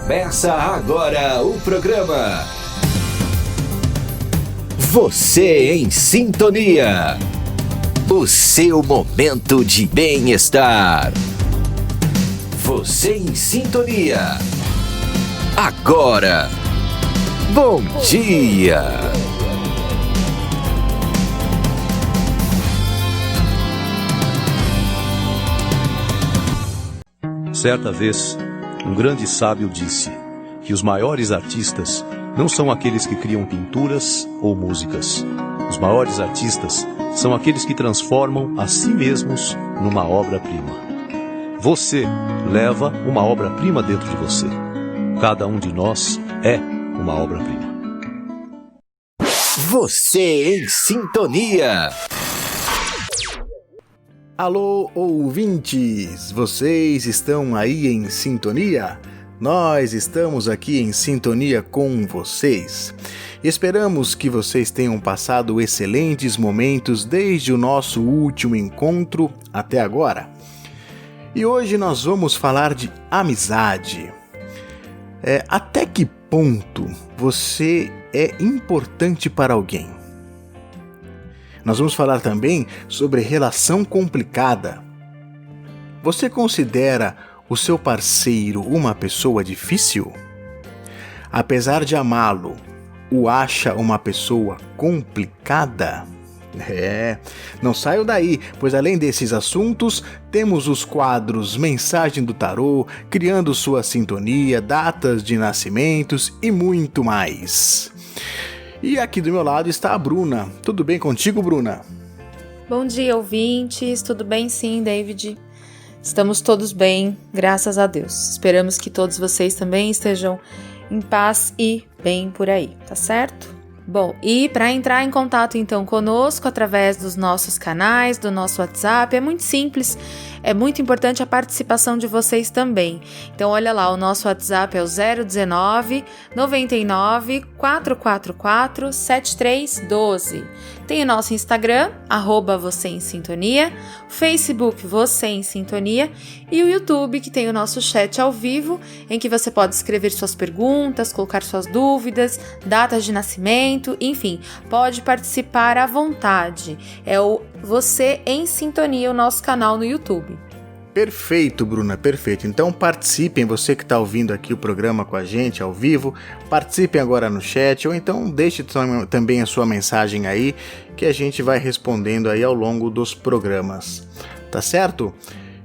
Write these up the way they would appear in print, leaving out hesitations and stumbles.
Começa agora o programa Você em Sintonia. O seu momento de bem-estar. Você em Sintonia. Agora. Bom dia. Certa vez, um grande sábio disse que os maiores artistas não são aqueles que criam pinturas ou músicas. Os maiores artistas são aqueles que transformam a si mesmos numa obra-prima. Você leva uma obra-prima dentro de você. Cada um de nós é uma obra-prima. Você em Sintonia. Alô, ouvintes! Vocês estão aí em sintonia? Nós estamos aqui em sintonia com vocês. Esperamos que vocês tenham passado excelentes momentos desde o nosso último encontro até agora. E hoje nós vamos falar de amizade. Até que ponto você é importante para alguém? Nós vamos falar também sobre relação complicada. Você considera o seu parceiro uma pessoa difícil? Apesar de amá-lo, o acha uma pessoa complicada? Não saiam daí, pois além desses assuntos, temos os quadros Mensagem do Tarô, Criando Sua Sintonia, Datas de Nascimentos e muito mais. E aqui do meu lado está a Bruna. Tudo bem contigo, Bruna? Bom dia, ouvintes. Tudo bem sim, David? Estamos todos bem, graças a Deus. Esperamos que todos vocês também estejam em paz e bem por aí, tá certo? Bom, e para entrar em contato então conosco através dos nossos canais, do nosso WhatsApp, é muito simples, é muito importante a participação de vocês também. Então olha lá, o nosso WhatsApp é o 019 99 444 7312. Tem o nosso Instagram, @Você em Sintonia, Facebook Você em Sintonia e o YouTube, que tem o nosso chat ao vivo, em que você pode escrever suas perguntas, colocar suas dúvidas, datas de nascimento, enfim, pode participar à vontade. É o Você em Sintonia, o nosso canal no YouTube. Perfeito, Bruna, perfeito. Então participem, você que está ouvindo aqui o programa com a gente ao vivo, participem agora no chat ou então deixe também a sua mensagem aí que a gente vai respondendo aí ao longo dos programas, tá certo?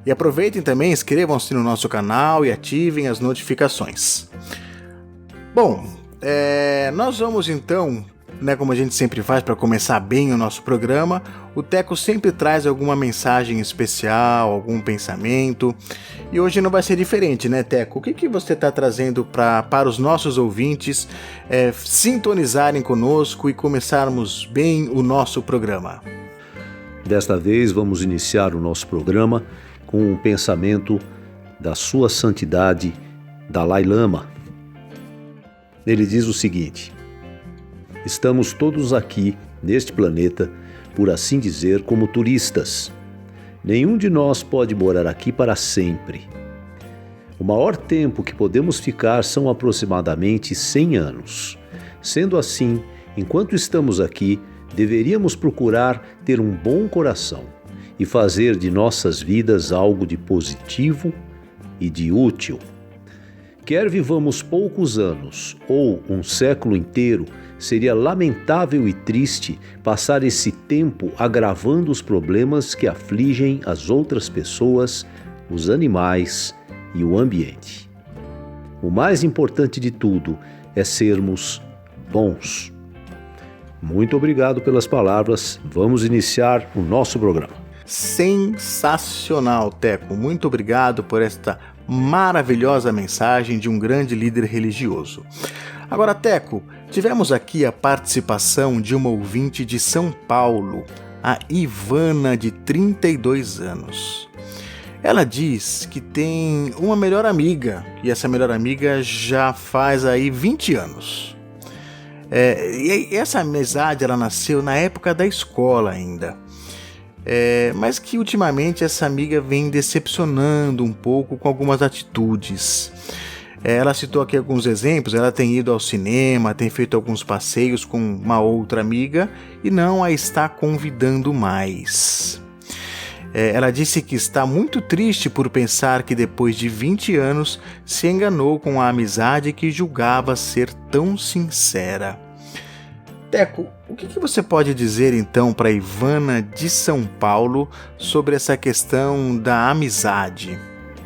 E aproveitem também, inscrevam-se no nosso canal e ativem as notificações. Bom, nós vamos então, como a gente sempre faz para começar bem o nosso programa, o Teco sempre traz alguma mensagem especial, algum pensamento, e hoje não vai ser diferente, né, Teco? O que você está trazendo para os nossos ouvintes sintonizarem conosco e começarmos bem o nosso programa? Desta vez vamos iniciar o nosso programa com o pensamento da Sua Santidade Dalai Lama. Ele diz o seguinte: estamos todos aqui, neste planeta, por assim dizer, como turistas. Nenhum de nós pode morar aqui para sempre. O maior tempo que podemos ficar são aproximadamente 100 anos. Sendo assim, enquanto estamos aqui, deveríamos procurar ter um bom coração e fazer de nossas vidas algo de positivo e de útil. Quer vivamos poucos anos ou um século inteiro, seria lamentável e triste passar esse tempo agravando os problemas que afligem as outras pessoas, os animais e o ambiente. O mais importante de tudo é sermos bons. Muito obrigado pelas palavras. Vamos iniciar o nosso programa. Sensacional, Teco. Muito obrigado por esta maravilhosa mensagem de um grande líder religioso. Agora, Teco, tivemos aqui a participação de uma ouvinte de São Paulo, a Ivana, de 32 anos. Ela diz que tem uma melhor amiga, e essa melhor amiga já faz aí 20 anos. E essa amizade ela nasceu na época da escola ainda. Mas que ultimamente essa amiga vem decepcionando um pouco com algumas atitudes. Ela citou aqui alguns exemplos, ela tem ido ao cinema, tem feito alguns passeios com uma outra amiga e não a está convidando mais. Ela disse que está muito triste por pensar que depois de 20 anos se enganou com a amizade que julgava ser tão sincera. Teco, o que você pode dizer então para Ivana de São Paulo sobre essa questão da amizade?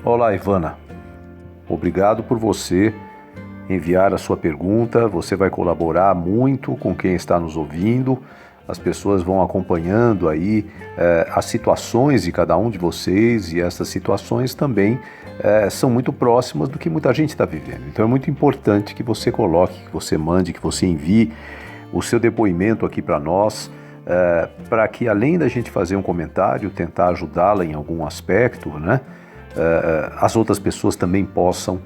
Olá, Ivana. Obrigado por você enviar a sua pergunta. Você vai colaborar muito com quem está nos ouvindo. As pessoas vão acompanhando aí as situações de cada um de vocês, e essas situações também são muito próximas do que muita gente está vivendo. Então é muito importante que você coloque, que você mande, que você envie o seu depoimento aqui para nós, para que, além da gente fazer um comentário, tentar ajudá-la em algum aspecto, né, as outras pessoas também possam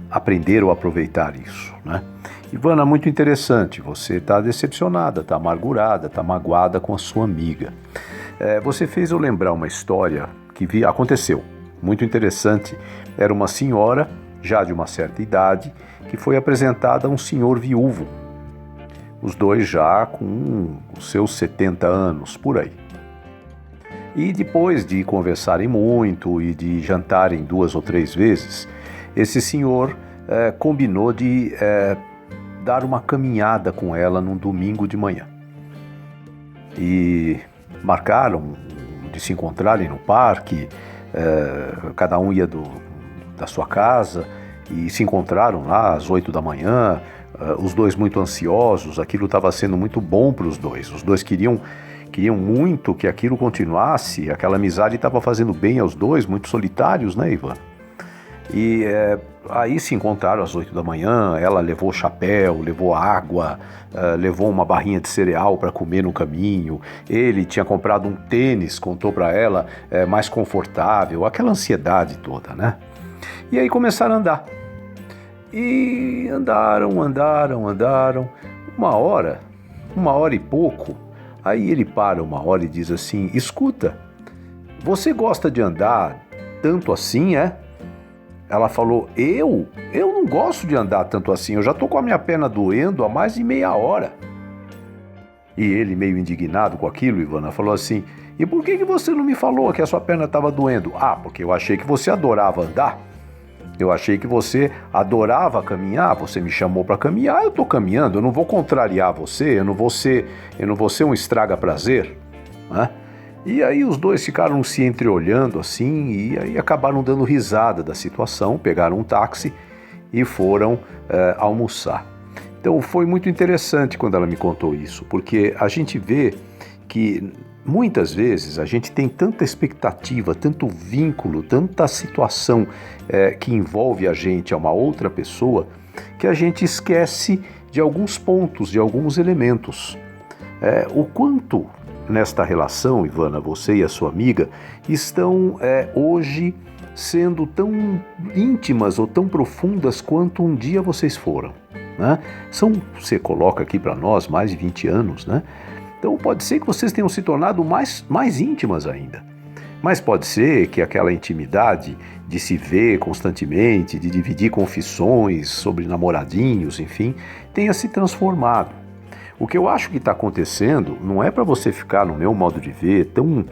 aprender ou aproveitar isso, né? Ivana, muito interessante, você está decepcionada, está amargurada, está magoada com a sua amiga. Você fez eu lembrar uma história que aconteceu, muito interessante. Era uma senhora, já de uma certa idade, que foi apresentada a um senhor viúvo, os dois já com os seus 70 anos, por aí. E depois de conversarem muito e de jantarem 2 ou 3 vezes, esse senhor combinou de dar uma caminhada com ela num domingo de manhã. E marcaram de se encontrarem no parque, cada um ia da sua casa, e se encontraram lá às 8 da manhã, os dois muito ansiosos. Aquilo estava sendo muito bom para os dois queriam muito que aquilo continuasse, aquela amizade estava fazendo bem aos dois, muito solitários, né, Ivana? E aí se encontraram às 8 da manhã, ela levou chapéu, levou água, levou uma barrinha de cereal para comer no caminho, ele tinha comprado um tênis, contou para ela, mais confortável, aquela ansiedade toda, né? E aí começaram a andar. E andaram, uma hora e pouco, aí ele para uma hora e diz assim: escuta, você gosta de andar tanto assim, é? Ela falou: eu não gosto de andar tanto assim, eu já tô com a minha perna doendo há mais de meia hora. E ele, meio indignado com aquilo, Ivana, falou assim: e por que você não me falou que a sua perna estava doendo? Ah, porque eu achei que você adorava andar. Eu achei que você adorava caminhar, você me chamou para caminhar, eu tô caminhando, eu não vou contrariar você, eu não vou ser um estraga-prazer, né? E aí os dois ficaram se entreolhando assim, e aí acabaram dando risada da situação, pegaram um táxi e foram almoçar. Então foi muito interessante quando ela me contou isso, porque a gente vê que muitas vezes a gente tem tanta expectativa, tanto vínculo, tanta situação que envolve a gente a uma outra pessoa, que a gente esquece de alguns pontos, de alguns elementos. O quanto nesta relação, Ivana, você e a sua amiga estão hoje sendo tão íntimas ou tão profundas quanto um dia vocês foram, né? Você coloca aqui para nós mais de 20 anos, né? Então pode ser que vocês tenham se tornado mais íntimas ainda. Mas pode ser que aquela intimidade de se ver constantemente, de dividir confissões sobre namoradinhos, enfim, tenha se transformado. O que eu acho que está acontecendo não é para você ficar, no meu modo de ver, tão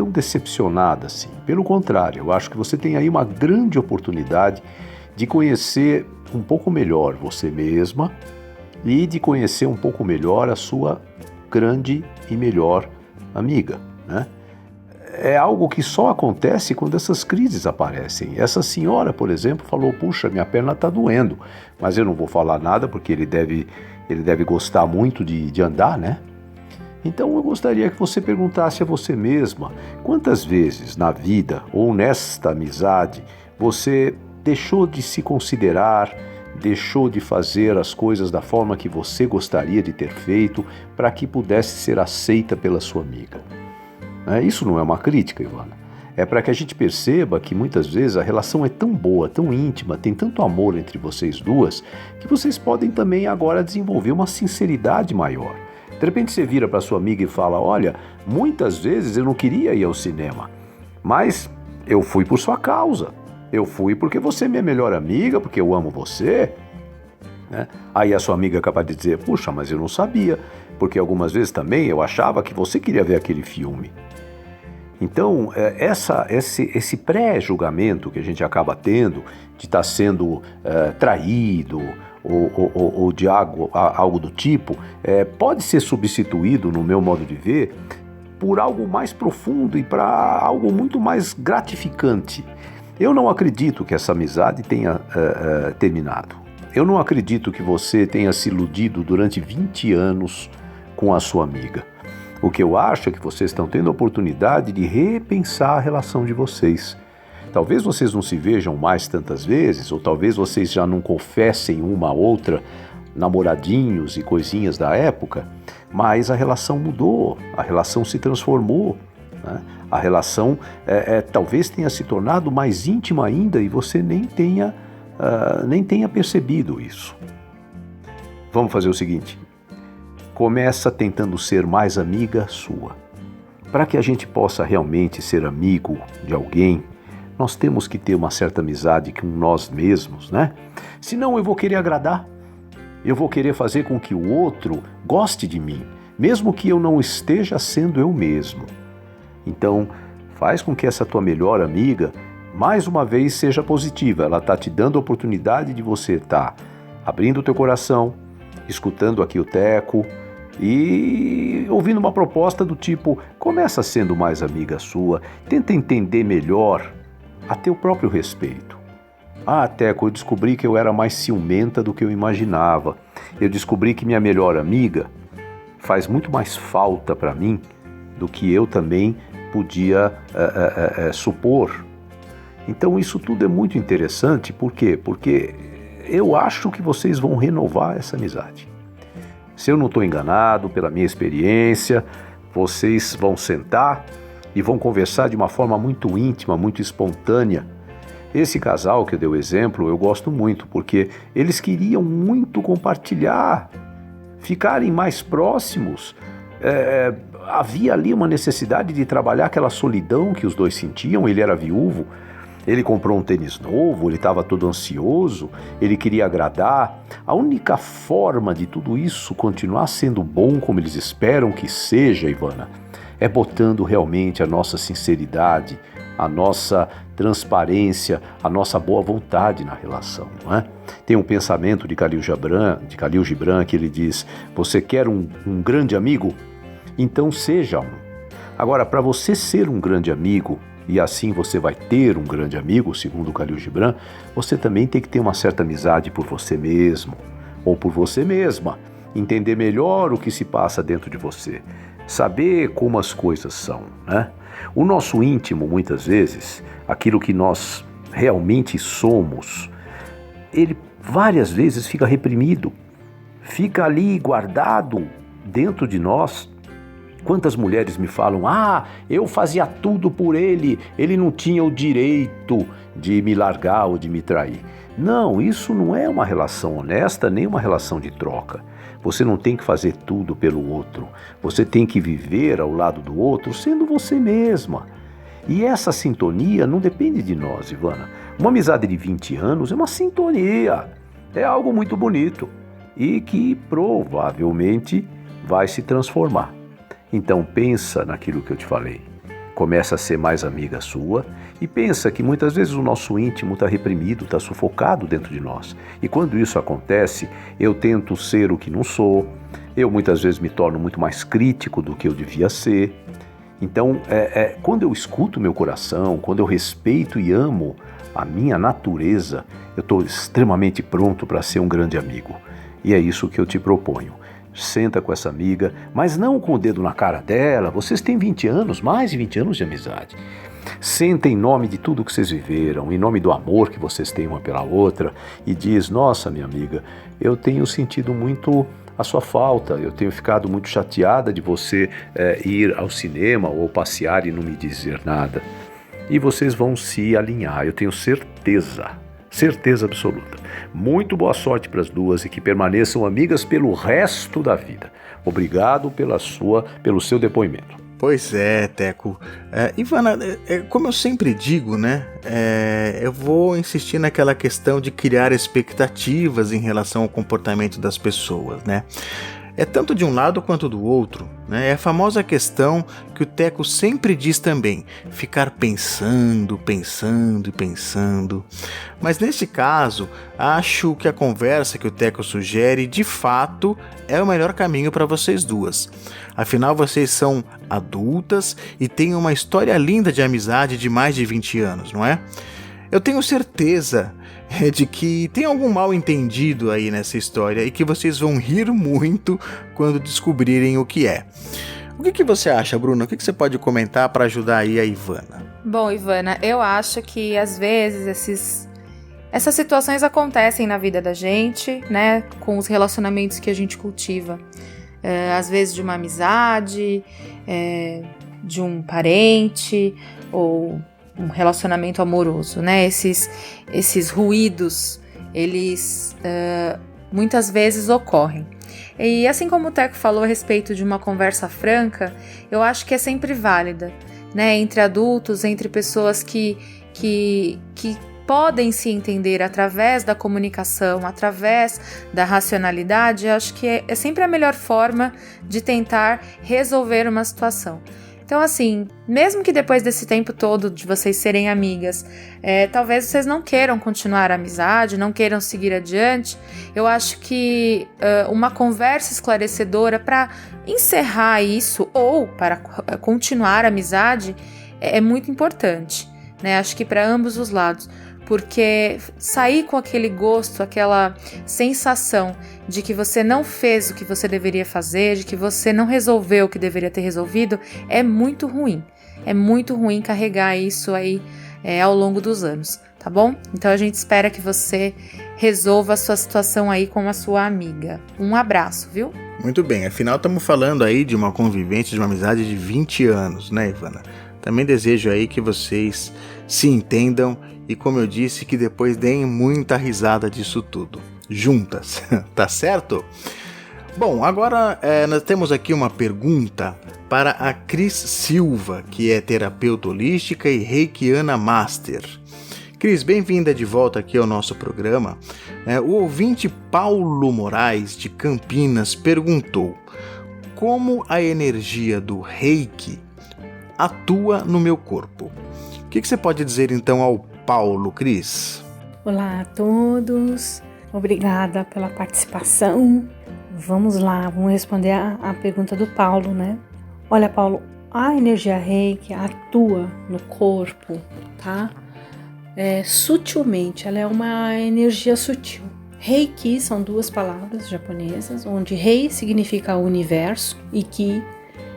decepcionada assim. Pelo contrário, eu acho que você tem aí uma grande oportunidade de conhecer um pouco melhor você mesma e de conhecer um pouco melhor a sua grande e melhor amiga, né? É algo que só acontece quando essas crises aparecem. Essa senhora, por exemplo, falou: puxa, minha perna está doendo, mas eu não vou falar nada porque ele deve gostar muito de andar, né? Então eu gostaria que você perguntasse a você mesma: quantas vezes na vida ou nesta amizade você deixou de se considerar, deixou de fazer as coisas da forma que você gostaria de ter feito para que pudesse ser aceita pela sua amiga? Isso não é uma crítica, Ivana. É para que a gente perceba que muitas vezes a relação é tão boa, tão íntima, tem tanto amor entre vocês duas, que vocês podem também agora desenvolver uma sinceridade maior. De repente você vira para sua amiga e fala: olha, muitas vezes eu não queria ir ao cinema, mas eu fui por sua causa. Eu fui porque você é minha melhor amiga, porque eu amo você. Né? Aí a sua amiga é capaz de dizer, puxa, mas eu não sabia, porque algumas vezes também eu achava que você queria ver aquele filme. Então, esse pré-julgamento que a gente acaba tendo de estar sendo traído ou de algo do tipo, pode ser substituído, no meu modo de ver, por algo mais profundo e para algo muito mais gratificante. Eu não acredito que essa amizade tenha terminado. Eu não acredito que você tenha se iludido durante 20 anos com a sua amiga. O que eu acho é que vocês estão tendo a oportunidade de repensar a relação de vocês. Talvez vocês não se vejam mais tantas vezes, ou talvez vocês já não confessem uma a outra namoradinhos e coisinhas da época, mas a relação mudou, a relação se transformou, né? A relação talvez tenha se tornado mais íntima ainda e você nem tenha percebido isso. Vamos fazer o seguinte. Começa tentando ser mais amiga sua. Para que a gente possa realmente ser amigo de alguém, nós temos que ter uma certa amizade com nós mesmos, né? Senão eu vou querer agradar, eu vou querer fazer com que o outro goste de mim, mesmo que eu não esteja sendo eu mesmo. Então, faz com que essa tua melhor amiga, mais uma vez, seja positiva. Ela está te dando a oportunidade de você estar abrindo o teu coração, escutando aqui o Teco, e ouvindo uma proposta do tipo, começa sendo mais amiga sua, tenta entender melhor a teu próprio respeito. Ah, Teco, eu descobri que eu era mais ciumenta do que eu imaginava. Eu descobri que minha melhor amiga faz muito mais falta para mim do que eu também podia supor. Então isso tudo é muito interessante, por quê? Porque eu acho que vocês vão renovar essa amizade. Se eu não estou enganado, pela minha experiência, vocês vão sentar e vão conversar de uma forma muito íntima, muito espontânea. Esse casal que eu dei o exemplo, eu gosto muito, porque eles queriam muito compartilhar, ficarem mais próximos. Havia ali uma necessidade de trabalhar aquela solidão que os dois sentiam. Ele era viúvo. Ele comprou um tênis novo, ele estava todo ansioso, ele queria agradar. A única forma de tudo isso continuar sendo bom como eles esperam que seja, Ivana, é botando realmente a nossa sinceridade, a nossa transparência, a nossa boa vontade na relação, não é? Tem um pensamento de Khalil Gibran, que ele diz, você quer um grande amigo? Então seja um. Agora, para você ser um grande amigo, e assim você vai ter um grande amigo, segundo Khalil Gibran, você também tem que ter uma certa amizade por você mesmo, ou por você mesma, entender melhor o que se passa dentro de você, saber como as coisas são, né? O nosso íntimo, muitas vezes, aquilo que nós realmente somos, ele várias vezes fica reprimido, fica ali guardado dentro de nós. Quantas mulheres me falam, eu fazia tudo por ele não tinha o direito de me largar ou de me trair. Não, isso não é uma relação honesta, nem uma relação de troca. Você não tem que fazer tudo pelo outro. Você tem que viver ao lado do outro sendo você mesma. E essa sintonia não depende de nós, Ivana. Uma amizade de 20 anos é uma sintonia. É algo muito bonito e que provavelmente vai se transformar. Então pensa naquilo que eu te falei. Começa a ser mais amiga sua e pensa que muitas vezes o nosso íntimo está reprimido, está sufocado dentro de nós. E quando isso acontece, eu tento ser o que não sou, eu muitas vezes me torno muito mais crítico do que eu devia ser. Então, quando eu escuto meu coração, quando eu respeito e amo a minha natureza, eu estou extremamente pronto para ser um grande amigo. E é isso que eu te proponho. Senta com essa amiga, mas não com o dedo na cara dela. Vocês têm 20 anos, mais de 20 anos de amizade. Senta em nome de tudo que vocês viveram, em nome do amor que vocês têm uma pela outra e diz, nossa, minha amiga, eu tenho sentido muito a sua falta, eu tenho ficado muito chateada de você ir ao cinema ou passear e não me dizer nada. E vocês vão se alinhar, eu tenho certeza absoluta. Muito boa sorte para as duas e que permaneçam amigas pelo resto da vida. Obrigado pelo seu depoimento. Pois é, Teco. Ivana, como eu sempre digo, né? Eu vou insistir naquela questão de criar expectativas em relação ao comportamento das pessoas, né? É tanto de um lado quanto do outro, né? É a famosa questão que o Teco sempre diz também, ficar pensando. Mas nesse caso, acho que a conversa que o Teco sugere, de fato, é o melhor caminho para vocês duas. Afinal, vocês são adultas e têm uma história linda de amizade de mais de 20 anos, não é? Eu tenho certeza de que tem algum mal entendido aí nessa história e que vocês vão rir muito quando descobrirem o que é. O que você acha, Bruna? O que você pode comentar para ajudar aí a Ivana? Bom, Ivana, eu acho que às vezes essas situações acontecem na vida da gente, né? Com os relacionamentos que a gente cultiva. Às vezes de uma amizade, de um parente ou um relacionamento amoroso, né? Esses ruídos, eles muitas vezes ocorrem. E assim como o Teco falou a respeito de uma conversa franca, eu acho que é sempre válida, né? Entre adultos, entre pessoas que podem se entender através da comunicação, através da racionalidade, eu acho que é sempre a melhor forma de tentar resolver uma situação. Então, assim, mesmo que depois desse tempo todo de vocês serem amigas, talvez vocês não queiram continuar a amizade, não queiram seguir adiante, eu acho que uma conversa esclarecedora para encerrar isso ou para continuar a amizade é muito importante, né? Acho que para ambos os lados. Porque sair com aquele gosto, aquela sensação de que você não fez o que você deveria fazer, de que você não resolveu o que deveria ter resolvido, é muito ruim. É muito ruim carregar isso aí ao longo dos anos, tá bom? Então a gente espera que você resolva a sua situação aí com a sua amiga. Um abraço, viu? Muito bem, afinal estamos falando aí de uma convivência, de uma amizade de 20 anos, né, Ivana? Também desejo aí que vocês se entendam e, como eu disse, que depois deem muita risada disso tudo, juntas, tá certo? Bom, agora nós temos aqui uma pergunta para a Cris Silva, que é terapeuta holística e reikiana master. Cris, bem-vinda de volta aqui ao nosso programa. O ouvinte Paulo Moraes, de Campinas, perguntou: como a energia do reiki atua no meu corpo? O que você pode dizer então ao Paulo, Cris? Olá a todos, obrigada pela participação. Vamos lá, vamos responder a pergunta do Paulo, né? Olha, Paulo, a energia reiki atua no corpo, tá? Sutilmente, ela é uma energia sutil. Reiki são duas palavras japonesas, onde rei significa universo e ki,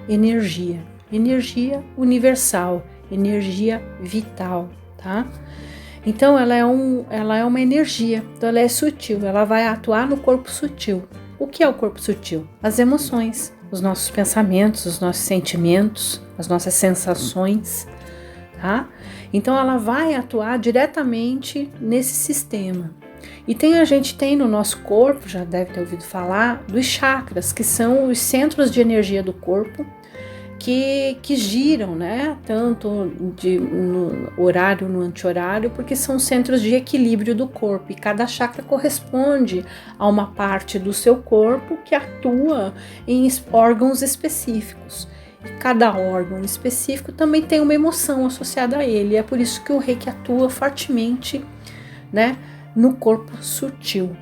energia. Energia universal, energia vital, tá? Então ela é uma energia, então ela é sutil, ela vai atuar no corpo sutil. O que é o corpo sutil? As emoções, os nossos pensamentos, os nossos sentimentos, as nossas sensações, tá? Então ela vai atuar diretamente nesse sistema. E a gente tem no nosso corpo, já deve ter ouvido falar, dos chakras, que são os centros de energia do corpo, que giram, né? Tanto no horário, no anti-horário, porque são centros de equilíbrio do corpo. E cada chakra corresponde a uma parte do seu corpo que atua em órgãos específicos. E cada órgão específico também tem uma emoção associada a ele. É por isso que o reiki atua fortemente, né, no corpo sutil,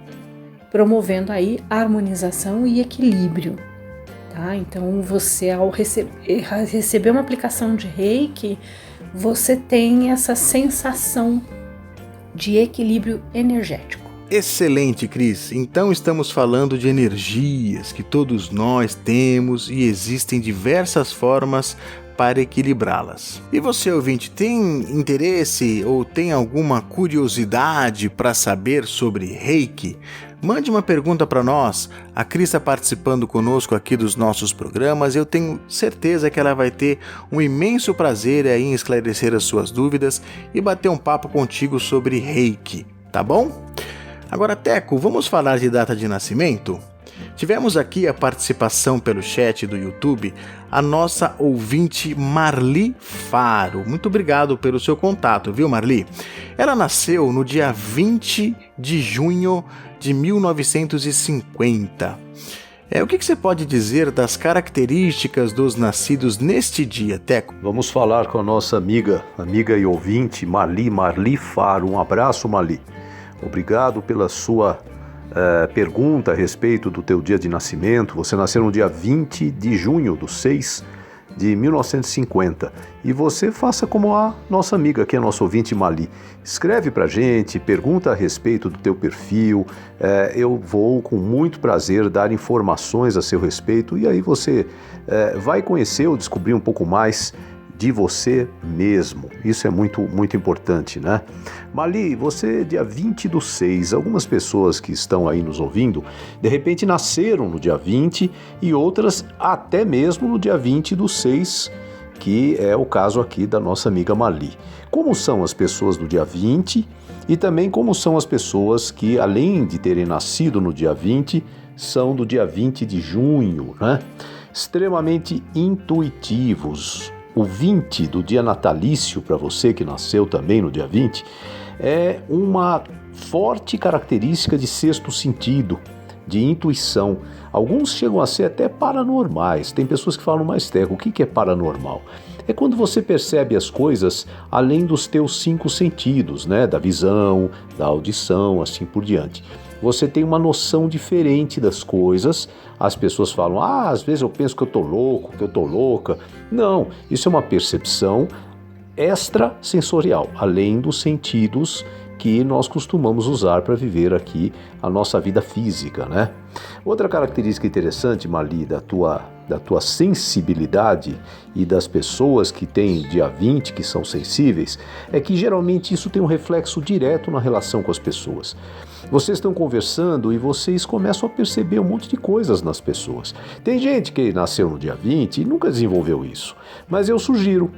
promovendo aí harmonização e equilíbrio. Então você, ao receber uma aplicação de reiki, você tem essa sensação de equilíbrio energético. Excelente, Cris. Então estamos falando de energias que todos nós temos e existem diversas formas para equilibrá-las. E você, ouvinte, tem interesse ou tem alguma curiosidade para saber sobre reiki? Mande uma pergunta para nós. A Cris está participando conosco aqui dos nossos programas e eu tenho certeza que ela vai ter um imenso prazer aí em esclarecer as suas dúvidas e bater um papo contigo sobre reiki, tá bom? Agora, Teco, vamos falar de data de nascimento? Tivemos aqui a participação pelo chat do YouTube, a nossa ouvinte Marli Faro. Muito obrigado pelo seu contato, viu, Marli? Ela nasceu no dia 20 de junho de 1950. O que você pode dizer das características dos nascidos neste dia, Teco? Vamos falar com a nossa amiga e ouvinte Marli Faro. Um abraço, Marli. Obrigado pela sua pergunta a respeito do teu dia de nascimento. Você nasceu no dia 20 de junho do 6 de 1950. E você faça como a nossa amiga, que é a nossa ouvinte Marli. Escreve pra gente, pergunta a respeito do teu perfil. Eu vou com muito prazer dar informações a seu respeito e aí você vai conhecer ou descobrir um pouco mais de você mesmo. Isso é muito, muito importante, né? Marli, você dia 20/6, algumas pessoas que estão aí nos ouvindo, de repente nasceram no dia 20 e outras até mesmo no dia 20/6, que é o caso aqui da nossa amiga Marli. Como são as pessoas do dia 20 e também como são as pessoas que, além de terem nascido no dia 20, são do dia 20 de junho, né? Extremamente intuitivos. O 20 do dia natalício, para você que nasceu também no dia 20, é uma forte característica de sexto sentido, de intuição. Alguns chegam a ser até paranormais. Tem pessoas que falam, mas Teco, o que é paranormal? É quando você percebe as coisas além dos teus 5 sentidos, né? Da visão, da audição, assim por diante. Você tem uma noção diferente das coisas. As pessoas falam, às vezes eu penso que eu tô louco, que eu tô louca. Não, isso é uma percepção extrasensorial, além dos sentidos que nós costumamos usar para viver aqui a nossa vida física, né? Outra característica interessante, Marli, da tua sensibilidade e das pessoas que têm dia 20, que são sensíveis, é que geralmente isso tem um reflexo direto na relação com as pessoas. Vocês estão conversando e vocês começam a perceber um monte de coisas nas pessoas. Tem gente que nasceu no dia 20 e nunca desenvolveu isso, mas eu sugiro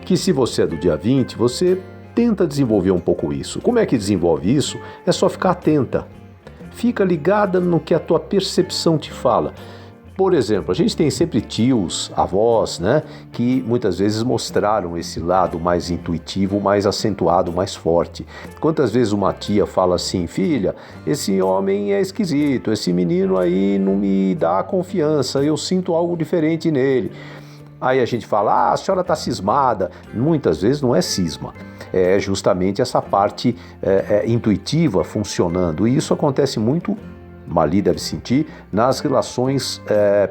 que se você é do dia 20, você tenta desenvolver um pouco isso. Como é que desenvolve isso? É só ficar atenta. Fica ligada no que a tua percepção te fala. Por exemplo, a gente tem sempre tios, avós, né, que muitas vezes mostraram esse lado mais intuitivo, mais acentuado, mais forte. Quantas vezes uma tia fala assim, filha, esse homem é esquisito, esse menino aí não me dá confiança, eu sinto algo diferente nele. Aí a gente fala, a senhora está cismada. Muitas vezes não é cisma, é justamente essa parte intuitiva funcionando. E isso acontece muito, Marli deve sentir, nas relações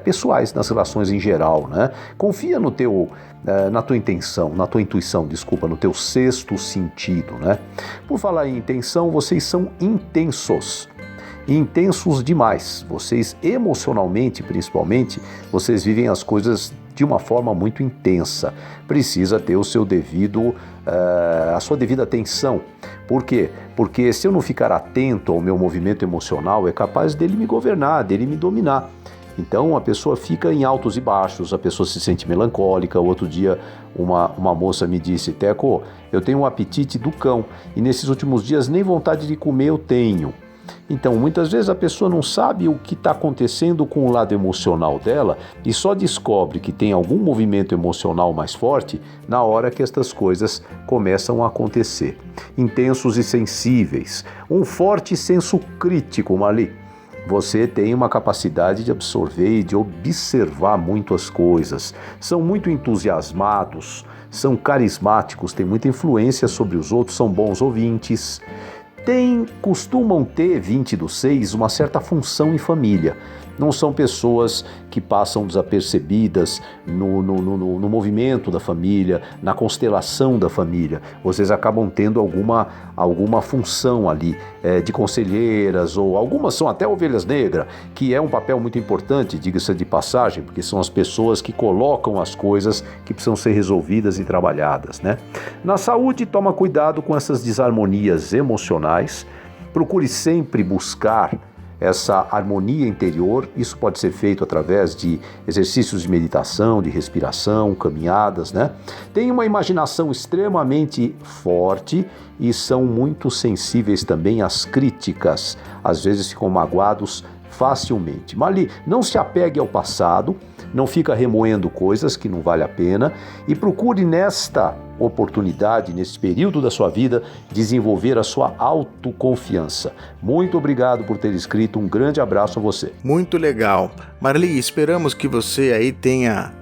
pessoais, nas relações em geral, né? Confia no teu, na tua intuição, no teu sexto sentido, né? Por falar em intenção, vocês são intensos demais. Vocês emocionalmente, principalmente, vocês vivem as coisas de uma forma muito intensa. Precisa ter o seu devido, a sua devida atenção. Por quê? Porque se eu não ficar atento ao meu movimento emocional, é capaz dele me governar, dele me dominar. Então a pessoa fica em altos e baixos, a pessoa se sente melancólica. Outro dia uma moça me disse, Teco, eu tenho um apetite do cão e nesses últimos dias nem vontade de comer eu tenho. Então, muitas vezes a pessoa não sabe o que está acontecendo com o lado emocional dela e só descobre que tem algum movimento emocional mais forte na hora que estas coisas começam a acontecer. Intensos e sensíveis. Um forte senso crítico, Marli. Você tem uma capacidade de absorver e de observar muito as coisas. São muito entusiasmados, são carismáticos, têm muita influência sobre os outros, são bons ouvintes. Costumam ter, 20/6, uma certa função em família. Não são pessoas que passam desapercebidas no movimento da família, na constelação da família. Vocês acabam tendo alguma função ali, de conselheiras, ou algumas são até ovelhas negras, que é um papel muito importante, diga-se de passagem, porque são as pessoas que colocam as coisas que precisam ser resolvidas e trabalhadas, né? Na saúde, toma cuidado com essas desarmonias emocionais. Procure sempre buscar essa harmonia interior. Isso pode ser feito através de exercícios de meditação, de respiração, caminhadas, né? Tem uma imaginação extremamente forte e são muito sensíveis também às críticas. Às vezes ficam magoados facilmente. Marli, não se apegue ao passado, não fica remoendo coisas que não vale a pena e procure nesta oportunidade, nesse período da sua vida, desenvolver a sua autoconfiança. Muito obrigado por ter escrito, um grande abraço a você. Muito legal. Marli, esperamos que você aí tenha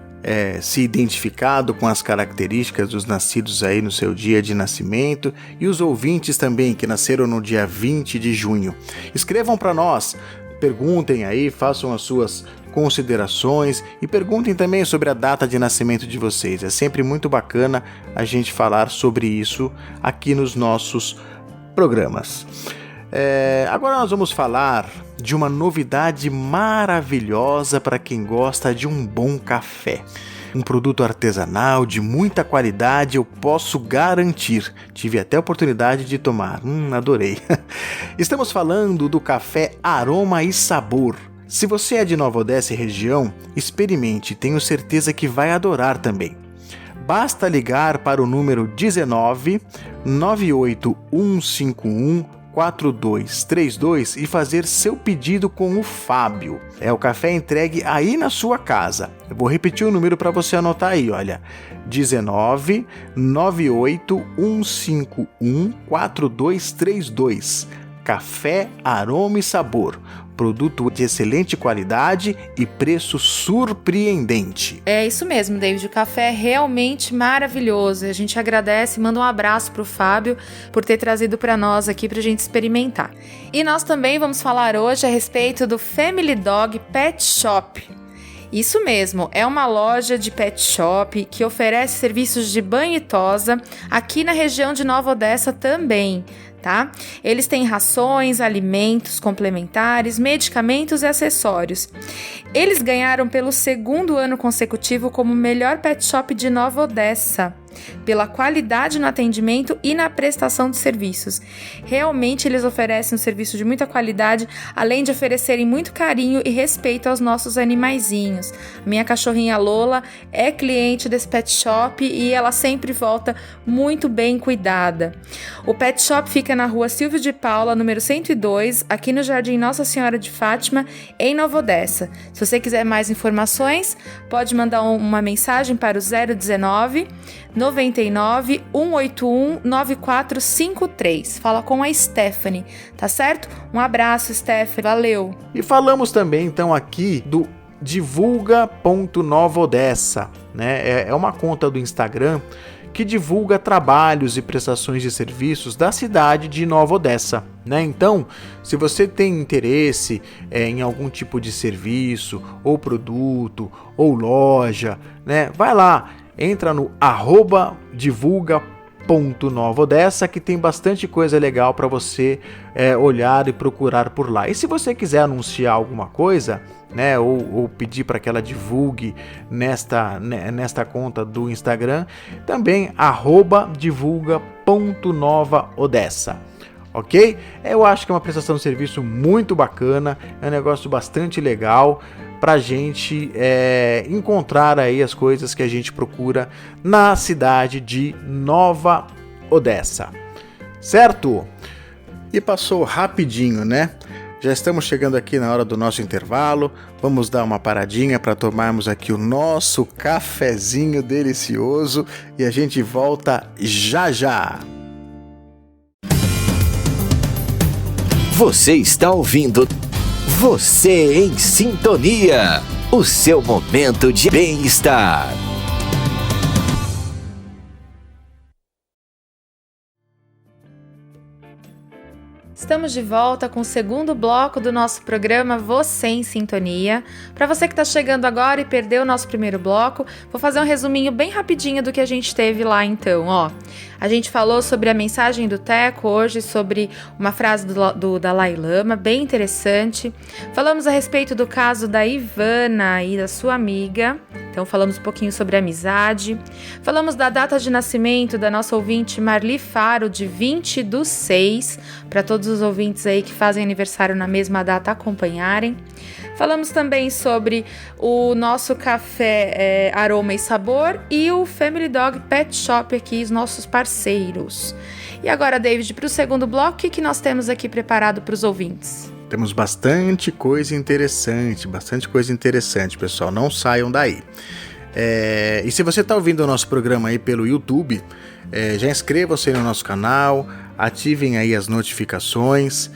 se identificado com as características dos nascidos aí no seu dia de nascimento e os ouvintes também que nasceram no dia 20 de junho. Escrevam para nós, perguntem aí, façam as suas considerações e perguntem também sobre a data de nascimento de vocês. É sempre muito bacana a gente falar sobre isso aqui nos nossos programas. Agora nós vamos falar de uma novidade maravilhosa para quem gosta de um bom café. Um produto artesanal de muita qualidade, eu posso garantir. Tive até a oportunidade de tomar. Adorei. Estamos falando do café Aroma e Sabor. Se você é de Nova Odessa e região, experimente, tenho certeza que vai adorar também. Basta ligar para o número 19 98151 4232 e fazer seu pedido com o Fábio. O café entregue aí na sua casa. Eu vou repetir o número para você anotar aí, olha. 19 98151 4232. Café Aroma e Sabor. Produto de excelente qualidade e preço surpreendente. É isso mesmo, David. O café é realmente maravilhoso. A gente agradece e manda um abraço pro Fábio por ter trazido para nós aqui pra gente experimentar. E nós também vamos falar hoje a respeito do Family Dog Pet Shop. Isso mesmo, é uma loja de pet shop que oferece serviços de banho e tosa aqui na região de Nova Odessa também. Tá? Eles têm rações, alimentos complementares, medicamentos e acessórios. Eles ganharam pelo 2º ano consecutivo como melhor pet shop de Nova Odessa, pela qualidade no atendimento e na prestação de serviços. Realmente eles oferecem um serviço de muita qualidade, além de oferecerem muito carinho e respeito aos nossos animaizinhos. Minha cachorrinha Lola é cliente desse pet shop e ela sempre volta muito bem cuidada. O pet shop fica na rua Silvio de Paula, número 102, aqui no Jardim Nossa Senhora de Fátima, em Nova Odessa. Se você quiser mais informações, pode mandar uma mensagem para o 019 99 181 9453. Fala com a Stephanie, tá certo? Um abraço, Stephanie, valeu! E falamos também então aqui do divulga.novaodessa, né? É uma conta do Instagram que divulga trabalhos e prestações de serviços da cidade de Nova Odessa, né? Então, se você tem interesse em algum tipo de serviço, ou produto, ou loja, né? Vai lá, entra no @divulga.novaodessa que tem bastante coisa legal para você olhar e procurar por lá. E se você quiser anunciar alguma coisa, né, ou pedir para que ela divulgue nesta conta do Instagram, também @divulga.novaodessa. Ok? Eu acho que é uma prestação de serviço muito bacana, é um negócio bastante legal para a gente encontrar aí as coisas que a gente procura na cidade de Nova Odessa, certo? E passou rapidinho, né? Já estamos chegando aqui na hora do nosso intervalo, vamos dar uma paradinha para tomarmos aqui o nosso cafezinho delicioso e a gente volta já já. Você está ouvindo Você em Sintonia, o seu momento de bem-estar. Estamos de volta com o 2º bloco do nosso programa Você em Sintonia. Para você que está chegando agora e perdeu o nosso primeiro bloco, vou fazer um resuminho bem rapidinho do que a gente teve lá então, ó. A gente falou sobre a mensagem do Teco hoje, sobre uma frase do Dalai Lama, bem interessante. Falamos a respeito do caso da Ivana e da sua amiga, então falamos um pouquinho sobre amizade. Falamos da data de nascimento da nossa ouvinte Marli Faro, de 20/6, para todos os ouvintes aí que fazem aniversário na mesma data acompanharem. Falamos também sobre o nosso café Aroma e Sabor e o Family Dog Pet Shop aqui, os nossos parceiros. E agora, David, para o 2º bloco, o que nós temos aqui preparado para os ouvintes? Temos bastante coisa interessante, pessoal. Não saiam daí. E se você está ouvindo o nosso programa aí pelo YouTube, já inscreva-se no nosso canal, ativem aí as notificações,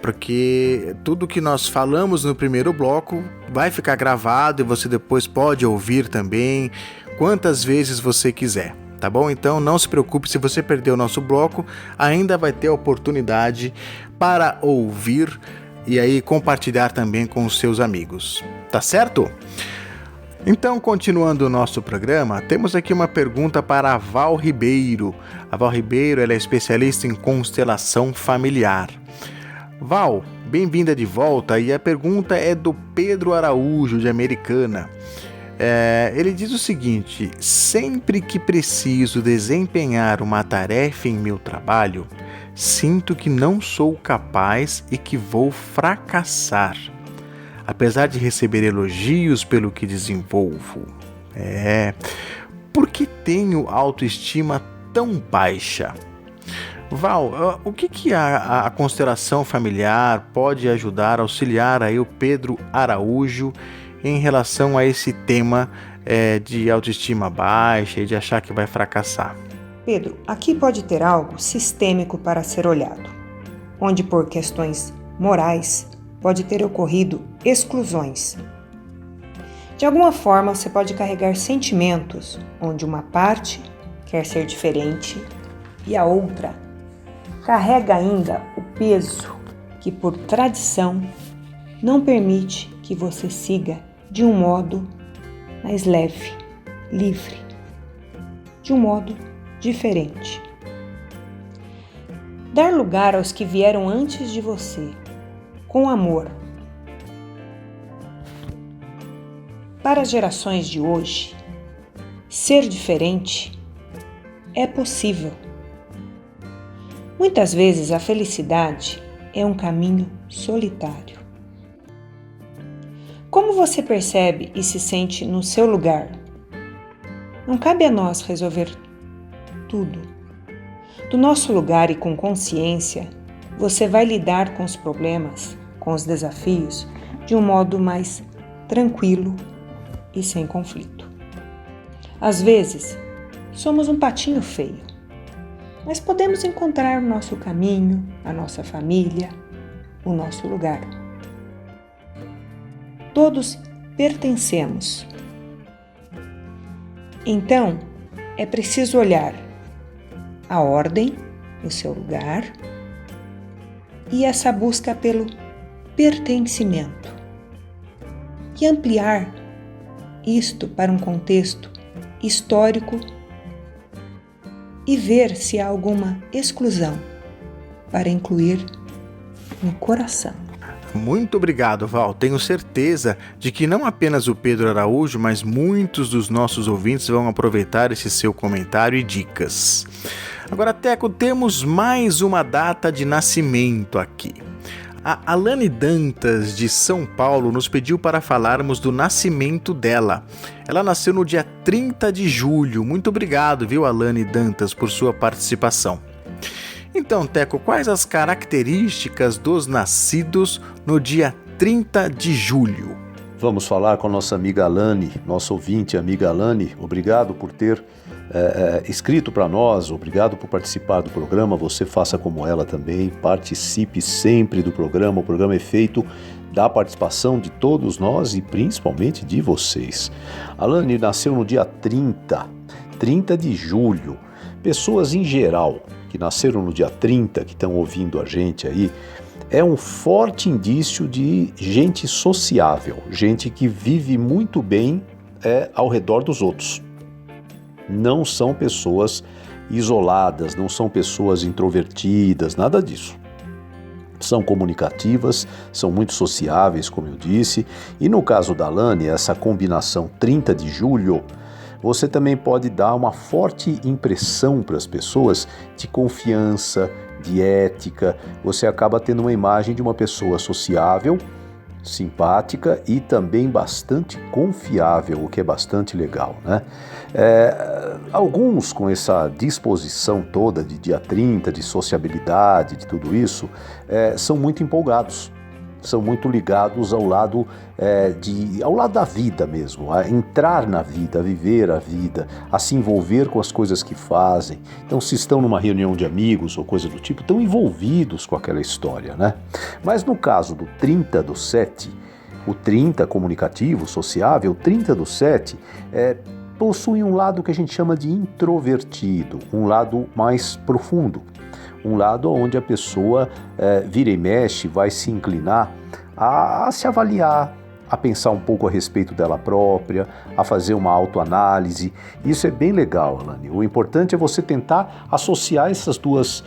porque tudo que nós falamos no primeiro bloco vai ficar gravado e você depois pode ouvir também quantas vezes você quiser, tá bom? Então não se preocupe, se você perdeu o nosso bloco, ainda vai ter a oportunidade para ouvir e aí compartilhar também com os seus amigos, tá certo? Então, continuando o nosso programa, temos aqui uma pergunta para a Val Ribeiro. A Val Ribeiro, ela é especialista em constelação familiar. Val, bem-vinda de volta, e a pergunta é do Pedro Araújo, de Americana. Ele diz o seguinte: sempre que preciso desempenhar uma tarefa em meu trabalho, sinto que não sou capaz e que vou fracassar, apesar de receber elogios pelo que desenvolvo. Por que tenho autoestima tão baixa? Val, o que a constelação familiar pode ajudar, auxiliar aí o Pedro Araújo em relação a esse tema de autoestima baixa e de achar que vai fracassar? Pedro, aqui pode ter algo sistêmico para ser olhado, onde por questões morais pode ter ocorrido exclusões. De alguma forma, você pode carregar sentimentos onde uma parte quer ser diferente e a outra carrega ainda o peso que, por tradição, não permite que você siga de um modo mais leve, livre, de um modo diferente. Dar lugar aos que vieram antes de você, com amor. Para as gerações de hoje, ser diferente é possível. Muitas vezes a felicidade é um caminho solitário. Como você percebe e se sente no seu lugar? Não cabe a nós resolver tudo. Do nosso lugar e com consciência, você vai lidar com os problemas, com os desafios, de um modo mais tranquilo e sem conflito. Às vezes, somos um patinho feio, mas podemos encontrar o nosso caminho, a nossa família, o nosso lugar. Todos pertencemos. Então, é preciso olhar a ordem, o seu lugar, e essa busca pelo pertencimento. E ampliar isto para um contexto histórico e ver se há alguma exclusão para incluir no coração. Muito obrigado, Val. Tenho certeza de que não apenas o Pedro Araújo, mas muitos dos nossos ouvintes vão aproveitar esse seu comentário e dicas. Agora, Teco, temos mais uma data de nascimento aqui. A Alane Dantas, de São Paulo, nos pediu para falarmos do nascimento dela. Ela nasceu no dia 30 de julho. Muito obrigado, viu, Alane Dantas, por sua participação. Então, Teco, quais as características dos nascidos no dia 30 de julho? Vamos falar com a nossa amiga Alane, nossa ouvinte, amiga Alane. Obrigado por ter escrito para nós, obrigado por participar do programa. Você faça como ela também, participe sempre do programa. O programa é feito da participação de todos nós e principalmente de vocês. Alane nasceu no dia 30 de julho. Pessoas em geral que nasceram no dia 30, que estão ouvindo a gente aí, é um forte indício de gente sociável, gente que vive muito bem ao redor dos outros. Não são pessoas isoladas, não são pessoas introvertidas, nada disso. São comunicativas, são muito sociáveis, como eu disse, e no caso da Alane, essa combinação 30 de julho, você também pode dar uma forte impressão para as pessoas de confiança, de ética. Você acaba tendo uma imagem de uma pessoa sociável, simpática e também bastante confiável, o que é bastante legal, né? Alguns com essa disposição toda de dia 30, de sociabilidade, de tudo isso, são muito empolgados. são muito ligados ao lado ao lado da vida mesmo, a entrar na vida, a viver a vida, a se envolver com as coisas que fazem. Então, se estão numa reunião de amigos ou coisa do tipo, estão envolvidos com aquela história, né? Mas no caso do 30 do 7, o 30 comunicativo, sociável, o 30 do 7 possui um lado que a gente chama de introvertido, um lado mais profundo, um lado onde a pessoa vira e mexe, vai se inclinar a se avaliar, a pensar um pouco a respeito dela própria, a fazer uma autoanálise. Isso é bem legal, Alane. O importante é você tentar associar essas duas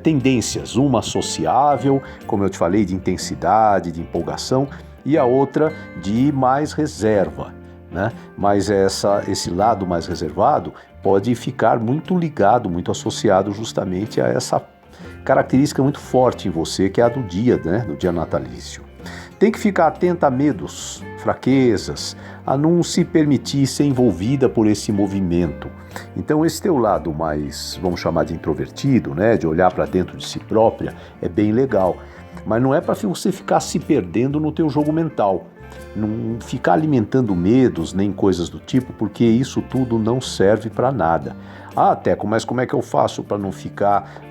tendências, uma sociável, como eu te falei, de intensidade, de empolgação, e a outra de mais reserva, né? Mas esse lado mais reservado pode ficar muito ligado, muito associado justamente a essa característica muito forte em você, que é a do dia, né? Do dia natalício. Tem que ficar atenta a medos, fraquezas, a não se permitir ser envolvida por esse movimento. Então esse teu lado mais, vamos chamar de introvertido, né, de olhar para dentro de si própria, é bem legal. Mas não é para você ficar se perdendo no teu jogo mental. Não ficar alimentando medos nem coisas do tipo, porque isso tudo não serve para nada. Teco, mas como é que eu faço para não ficar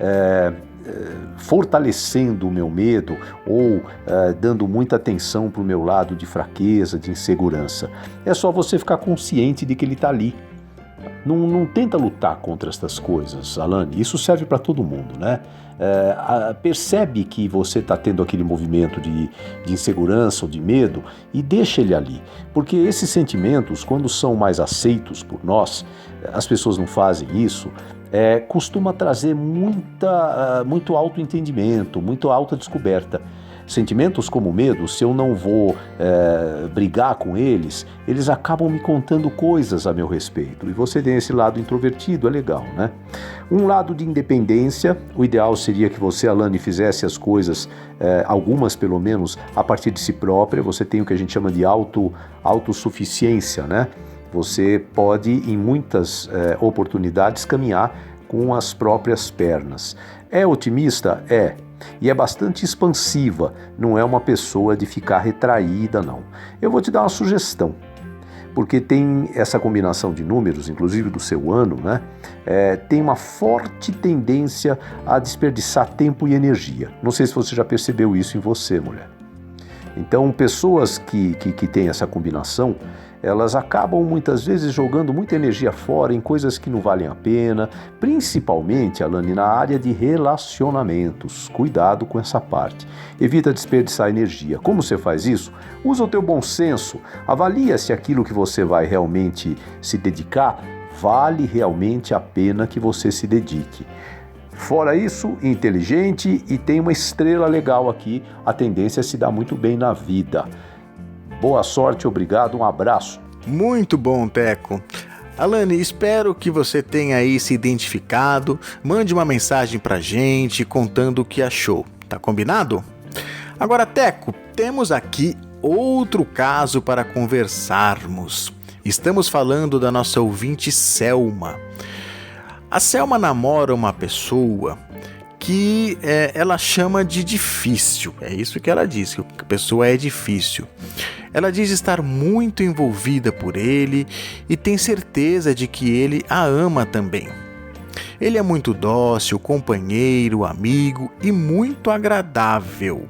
fortalecendo o meu medo ou dando muita atenção para o meu lado de fraqueza, de insegurança? É só você ficar consciente de que ele está ali. Não tenta lutar contra estas coisas, Alane. Isso serve para todo mundo, né? Percebe que você está tendo aquele movimento de insegurança ou de medo e deixa ele ali. Porque esses sentimentos, quando são mais aceitos por nós, as pessoas não fazem isso, costuma trazer muito autoentendimento, muito autodescoberta. Sentimentos como medo, se eu não vou brigar com eles acabam me contando coisas a meu respeito. E você tem esse lado introvertido, é legal, né? Um lado de independência, o ideal seria que você, Alane, fizesse as coisas, algumas pelo menos, a partir de si própria. Você tem o que a gente chama de autossuficiência, né? Você pode, em muitas oportunidades, caminhar com as próprias pernas. É otimista? É. E é bastante expansiva, não é uma pessoa de ficar retraída, não. Eu vou te dar uma sugestão, porque tem essa combinação de números, inclusive do seu ano, né? Tem uma forte tendência a desperdiçar tempo e energia. Não sei se você já percebeu isso em você, mulher. Então, pessoas que têm essa combinação, elas acabam muitas vezes jogando muita energia fora em coisas que não valem a pena, principalmente, Alane, na área de relacionamentos. Cuidado com essa parte. Evita desperdiçar energia. Como você faz isso? Usa o teu bom senso. Avalia se aquilo que você vai realmente se dedicar vale realmente a pena que você se dedique. Fora isso, inteligente e tem uma estrela legal aqui, a tendência é se dar muito bem na vida. Boa sorte, obrigado, um abraço. Muito bom, Teco. Alane, espero que você tenha aí se identificado. Mande uma mensagem pra gente contando o que achou. Tá combinado? Agora, Teco, temos aqui outro caso para conversarmos. Estamos falando da nossa ouvinte Selma. A Selma namora uma pessoa que ela chama de difícil. É isso que ela diz, que a pessoa é difícil. Ela diz estar muito envolvida por ele e tem certeza de que ele a ama também. Ele é muito dócil, companheiro, amigo e muito agradável.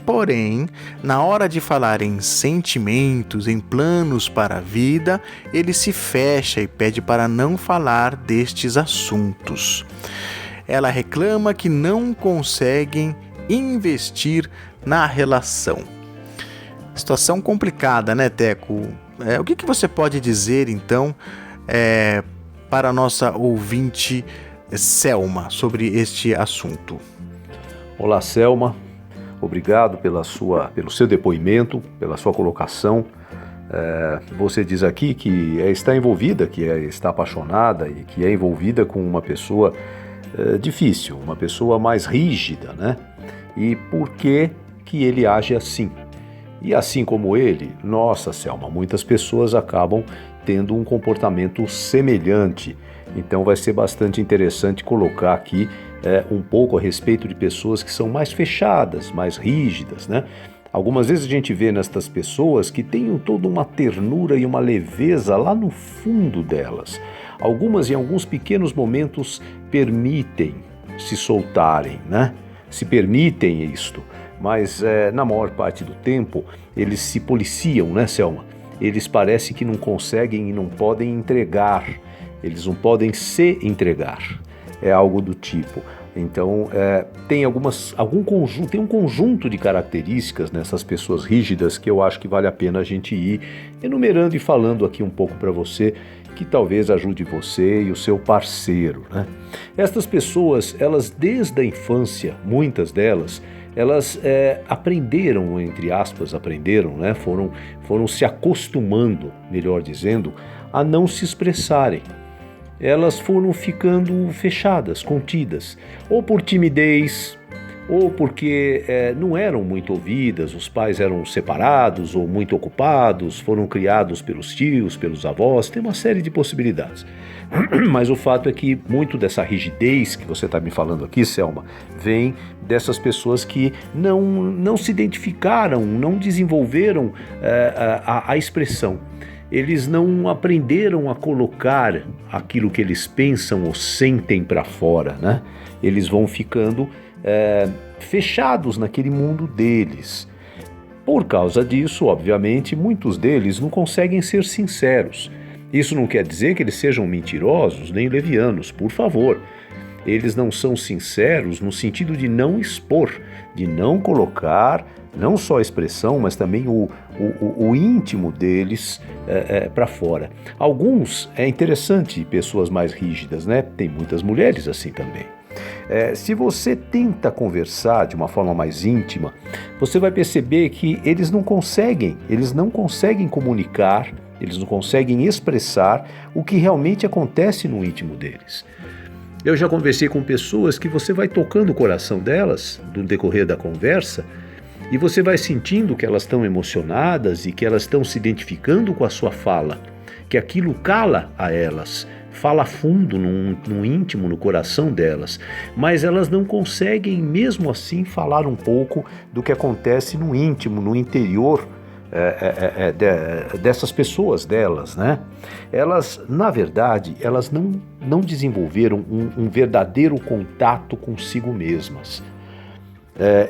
Porém, na hora de falar em sentimentos, em planos para a vida, ele se fecha e pede para não falar destes assuntos. Ela reclama que não conseguem investir na relação. Situação complicada, né, Teco? O que você pode dizer, então, para a nossa ouvinte Selma sobre este assunto? Olá, Selma. Obrigado pelo seu depoimento, pela sua colocação. Você diz aqui que está envolvida, que está apaixonada e que é envolvida com uma pessoa difícil, uma pessoa mais rígida, né? E por que ele age assim? E assim como ele, nossa, Selma, muitas pessoas acabam tendo um comportamento semelhante. Então vai ser bastante interessante colocar aqui um pouco a respeito de pessoas que são mais fechadas, mais rígidas, né? Algumas vezes a gente vê nestas pessoas que têm toda uma ternura e uma leveza lá no fundo delas. Algumas, em alguns pequenos momentos, permitem se soltarem, né? Se permitem isto, mas na maior parte do tempo eles se policiam, né, Selma? Eles parecem que não conseguem e não podem entregar, eles não podem se entregar, é algo do tipo. Então tem um conjunto de características nessas pessoas rígidas que eu acho que vale a pena a gente ir enumerando e falando aqui um pouco para você, que talvez ajude você e o seu parceiro, né? Estas pessoas, elas desde a infância, muitas delas, elas aprenderam, entre aspas, né? Foram se acostumando, melhor dizendo, a não se expressarem. Elas foram ficando fechadas, contidas, ou por timidez, ou porque não eram muito ouvidas, os pais eram separados ou muito ocupados, foram criados pelos tios, pelos avós, tem uma série de possibilidades. Mas o fato é que muito dessa rigidez que você está me falando aqui, Selma, vem dessas pessoas que não se identificaram, não desenvolveram a expressão. Eles não aprenderam a colocar aquilo que eles pensam ou sentem para fora, né? Eles vão ficando fechados naquele mundo deles. Por causa disso, obviamente, muitos deles não conseguem ser sinceros. Isso não quer dizer que eles sejam mentirosos nem levianos, por favor. Eles não são sinceros no sentido de não expor, de não colocar não só a expressão, mas também o íntimo deles para fora. Alguns, é interessante, pessoas mais rígidas, né? Tem muitas mulheres assim também. Se você tenta conversar de uma forma mais íntima, você vai perceber que eles não conseguem comunicar, eles não conseguem expressar o que realmente acontece no íntimo deles. Eu já conversei com pessoas que você vai tocando o coração delas no decorrer da conversa e você vai sentindo que elas estão emocionadas e que elas estão se identificando com a sua fala, que aquilo cala a elas, fala fundo no íntimo, no coração delas, mas elas não conseguem mesmo assim falar um pouco do que acontece no íntimo, no interior dessas pessoas delas, né? Elas, na verdade, elas não desenvolveram um verdadeiro contato consigo mesmas.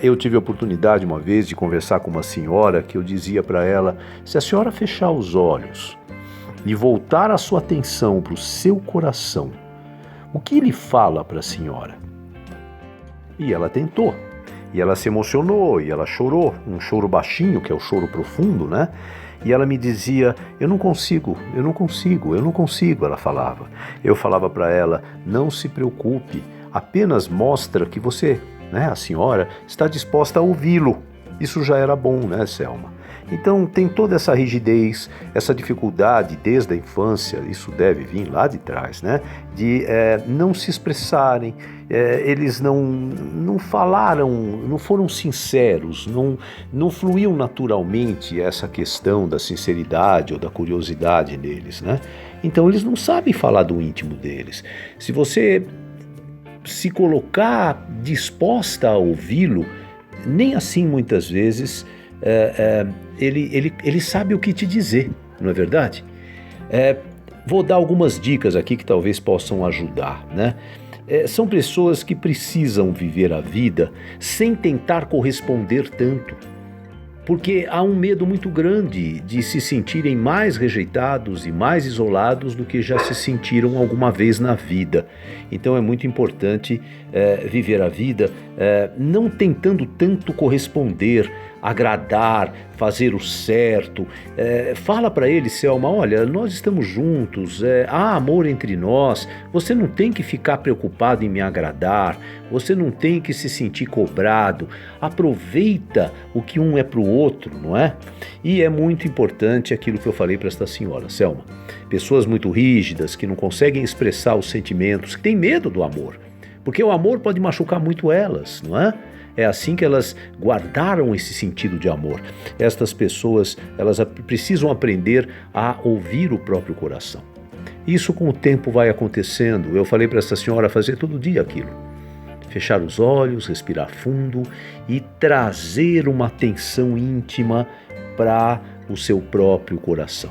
Eu tive a oportunidade uma vez de conversar com uma senhora que eu dizia para ela, se a senhora fechar os olhos e voltar a sua atenção para o seu coração, o que ele fala para a senhora? E ela tentou. E ela se emocionou, e ela chorou, um choro baixinho, que é o choro profundo, né? E ela me dizia, eu não consigo, ela falava. Eu falava para ela, não se preocupe, apenas mostra que você, né, a senhora, está disposta a ouvi-lo. Isso já era bom, né, Selma? Então tem toda essa rigidez, essa dificuldade desde a infância, isso deve vir lá de trás, né? De não se expressarem, eles não falaram, não foram sinceros, não fluiu naturalmente essa questão da sinceridade ou da curiosidade neles, né? Então eles não sabem falar do íntimo deles. Se você se colocar disposta a ouvi-lo, nem assim muitas vezes ele sabe o que te dizer, não é verdade? Vou dar algumas dicas aqui que talvez possam ajudar, né? São pessoas que precisam viver a vida sem tentar corresponder tanto, porque há um medo muito grande de se sentirem mais rejeitados e mais isolados do que já se sentiram alguma vez na vida. Então é muito importante viver a vida não tentando tanto corresponder, agradar, fazer o certo. Fala para ele, Selma, olha, nós estamos juntos, há amor entre nós, você não tem que ficar preocupado em me agradar, você não tem que se sentir cobrado, aproveita o que um é para o outro, não é? E é muito importante aquilo que eu falei para esta senhora, Selma, pessoas muito rígidas, que não conseguem expressar os sentimentos, que têm medo do amor, porque o amor pode machucar muito elas, não é? É assim que elas guardaram esse sentido de amor. Estas pessoas, elas precisam aprender a ouvir o próprio coração. Isso com o tempo vai acontecendo. Eu falei para essa senhora fazer todo dia aquilo. Fechar os olhos, respirar fundo e trazer uma atenção íntima para o seu próprio coração.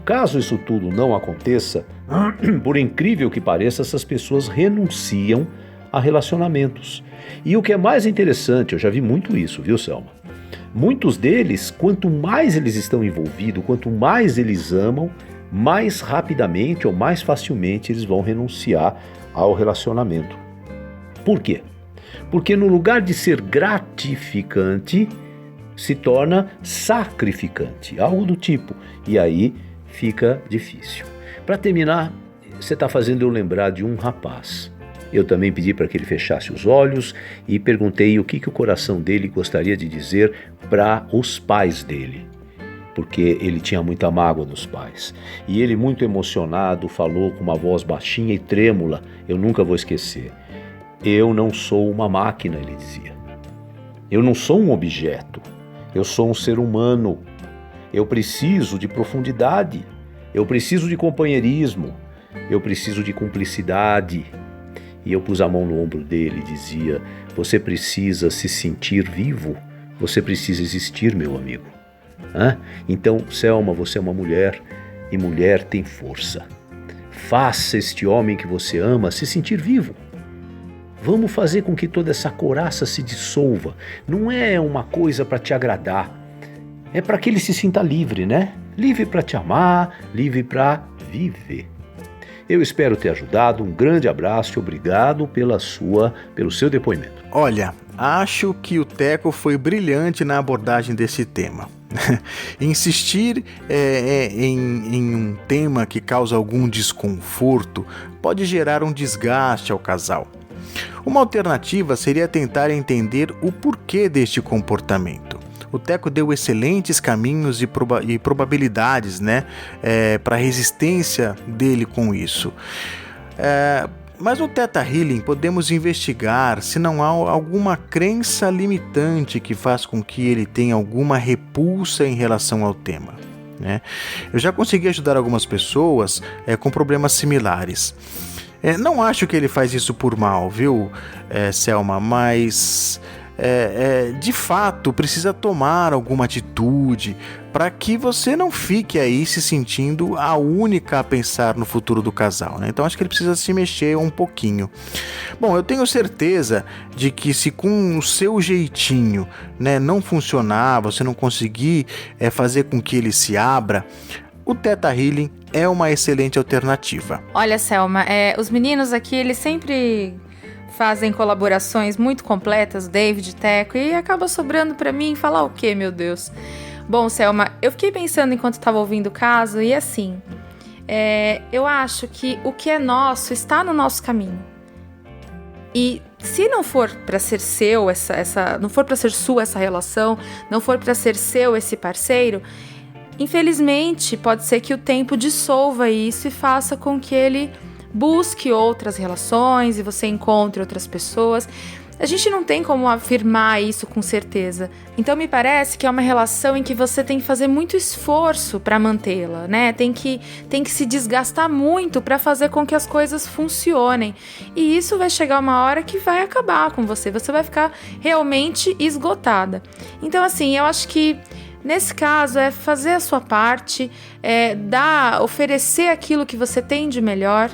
Caso isso tudo não aconteça, por incrível que pareça, essas pessoas renunciam a relacionamentos. E o que é mais interessante, eu já vi muito isso, viu, Selma? Muitos deles, quanto mais eles estão envolvidos, quanto mais eles amam, mais rapidamente ou mais facilmente eles vão renunciar ao relacionamento. Por quê? Porque no lugar de ser gratificante, se torna sacrificante, algo do tipo. E aí fica difícil. Para terminar, você está fazendo eu lembrar de um rapaz. Eu também pedi para que ele fechasse os olhos e perguntei o que o coração dele gostaria de dizer para os pais dele, porque ele tinha muita mágoa dos pais. E ele, muito emocionado, falou com uma voz baixinha e trêmula, eu nunca vou esquecer. Eu não sou uma máquina, ele dizia. Eu não sou um objeto. Eu sou um ser humano. Eu preciso de profundidade. Eu preciso de companheirismo. Eu preciso de cumplicidade. E eu pus a mão no ombro dele e dizia, você precisa se sentir vivo. Você precisa existir, meu amigo. Então, Selma, você é uma mulher e mulher tem força. Faça este homem que você ama se sentir vivo. Vamos fazer com que toda essa couraça se dissolva. Não é uma coisa para te agradar. É para que ele se sinta livre, né? Livre para te amar, livre para viver. Eu espero ter ajudado. Um grande abraço e obrigado pelo seu depoimento. Olha, acho que o Teco foi brilhante na abordagem desse tema. Insistir em um tema que causa algum desconforto pode gerar um desgaste ao casal. Uma alternativa seria tentar entender o porquê deste comportamento. O Teco deu excelentes caminhos e probabilidades, para a resistência dele com isso. Mas no Theta Healing podemos investigar se não há alguma crença limitante que faz com que ele tenha alguma repulsa em relação ao tema. Eu já consegui ajudar algumas pessoas com problemas similares. Não acho que ele faz isso por mal, viu, Selma? Mas de fato precisa tomar alguma atitude para que você não fique aí se sentindo a única a pensar no futuro do casal, Então acho que ele precisa se mexer um pouquinho. Bom, eu tenho certeza de que se com o seu jeitinho não funcionar, você não conseguir fazer com que ele se abra, o Theta Healing é uma excelente alternativa. Olha, Selma, os meninos aqui, eles sempre fazem colaborações muito completas, David e Teco, e acaba sobrando pra mim falar o quê, meu Deus? Bom, Selma, eu fiquei pensando enquanto estava ouvindo o caso, e assim, eu acho que o que é nosso está no nosso caminho. E se não for para ser seu, não for para ser sua essa relação, não for para ser seu esse parceiro, infelizmente, pode ser que o tempo dissolva isso e faça com que ele busque outras relações e você encontre outras pessoas. A gente não tem como afirmar isso com certeza. Então me parece que é uma relação em que você tem que fazer muito esforço para mantê-la, Tem que se desgastar muito para fazer com que as coisas funcionem. E isso vai chegar uma hora que vai acabar com você. Você vai ficar realmente esgotada. Então assim, eu acho que nesse caso, fazer a sua parte, oferecer aquilo que você tem de melhor,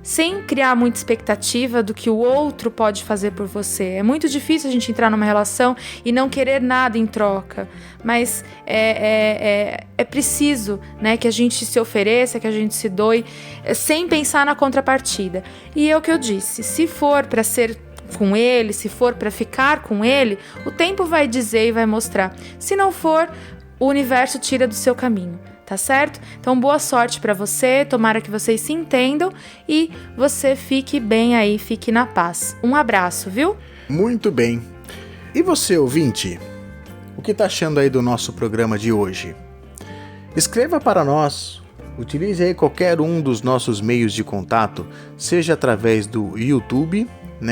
sem criar muita expectativa do que o outro pode fazer por você. É muito difícil a gente entrar numa relação e não querer nada em troca, mas é preciso, que a gente se ofereça, que a gente se doe, sem pensar na contrapartida. E é o que eu disse, se for para ser com ele, se for para ficar com ele, o tempo vai dizer e vai mostrar. Se não for, o universo tira do seu caminho, tá certo? Então boa sorte para você, tomara que vocês se entendam e você fique bem aí, fique na paz. Um abraço, viu? Muito bem. E você, ouvinte? O que tá achando aí do nosso programa de hoje? Escreva para nós. Utilize aí qualquer um dos nossos meios de contato, seja através do YouTube,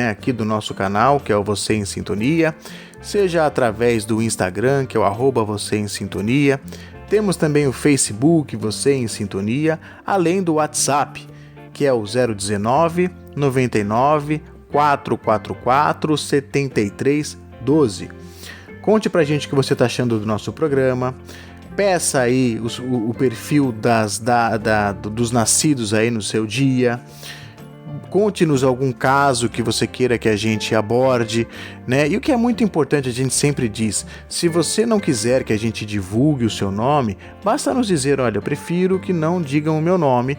aqui do nosso canal, que é o Você em Sintonia, seja através do Instagram, que é o @vocêemsintonia. Temos também o Facebook, Você em Sintonia, além do WhatsApp, que é o 019 99 444 7312. Conte pra gente o que você está achando do nosso programa. Peça aí o perfil dos nascidos aí no seu dia. Conte-nos algum caso que você queira que a gente aborde, né? E o que é muito importante, a gente sempre diz, se você não quiser que a gente divulgue o seu nome, basta nos dizer, olha, eu prefiro que não digam o meu nome,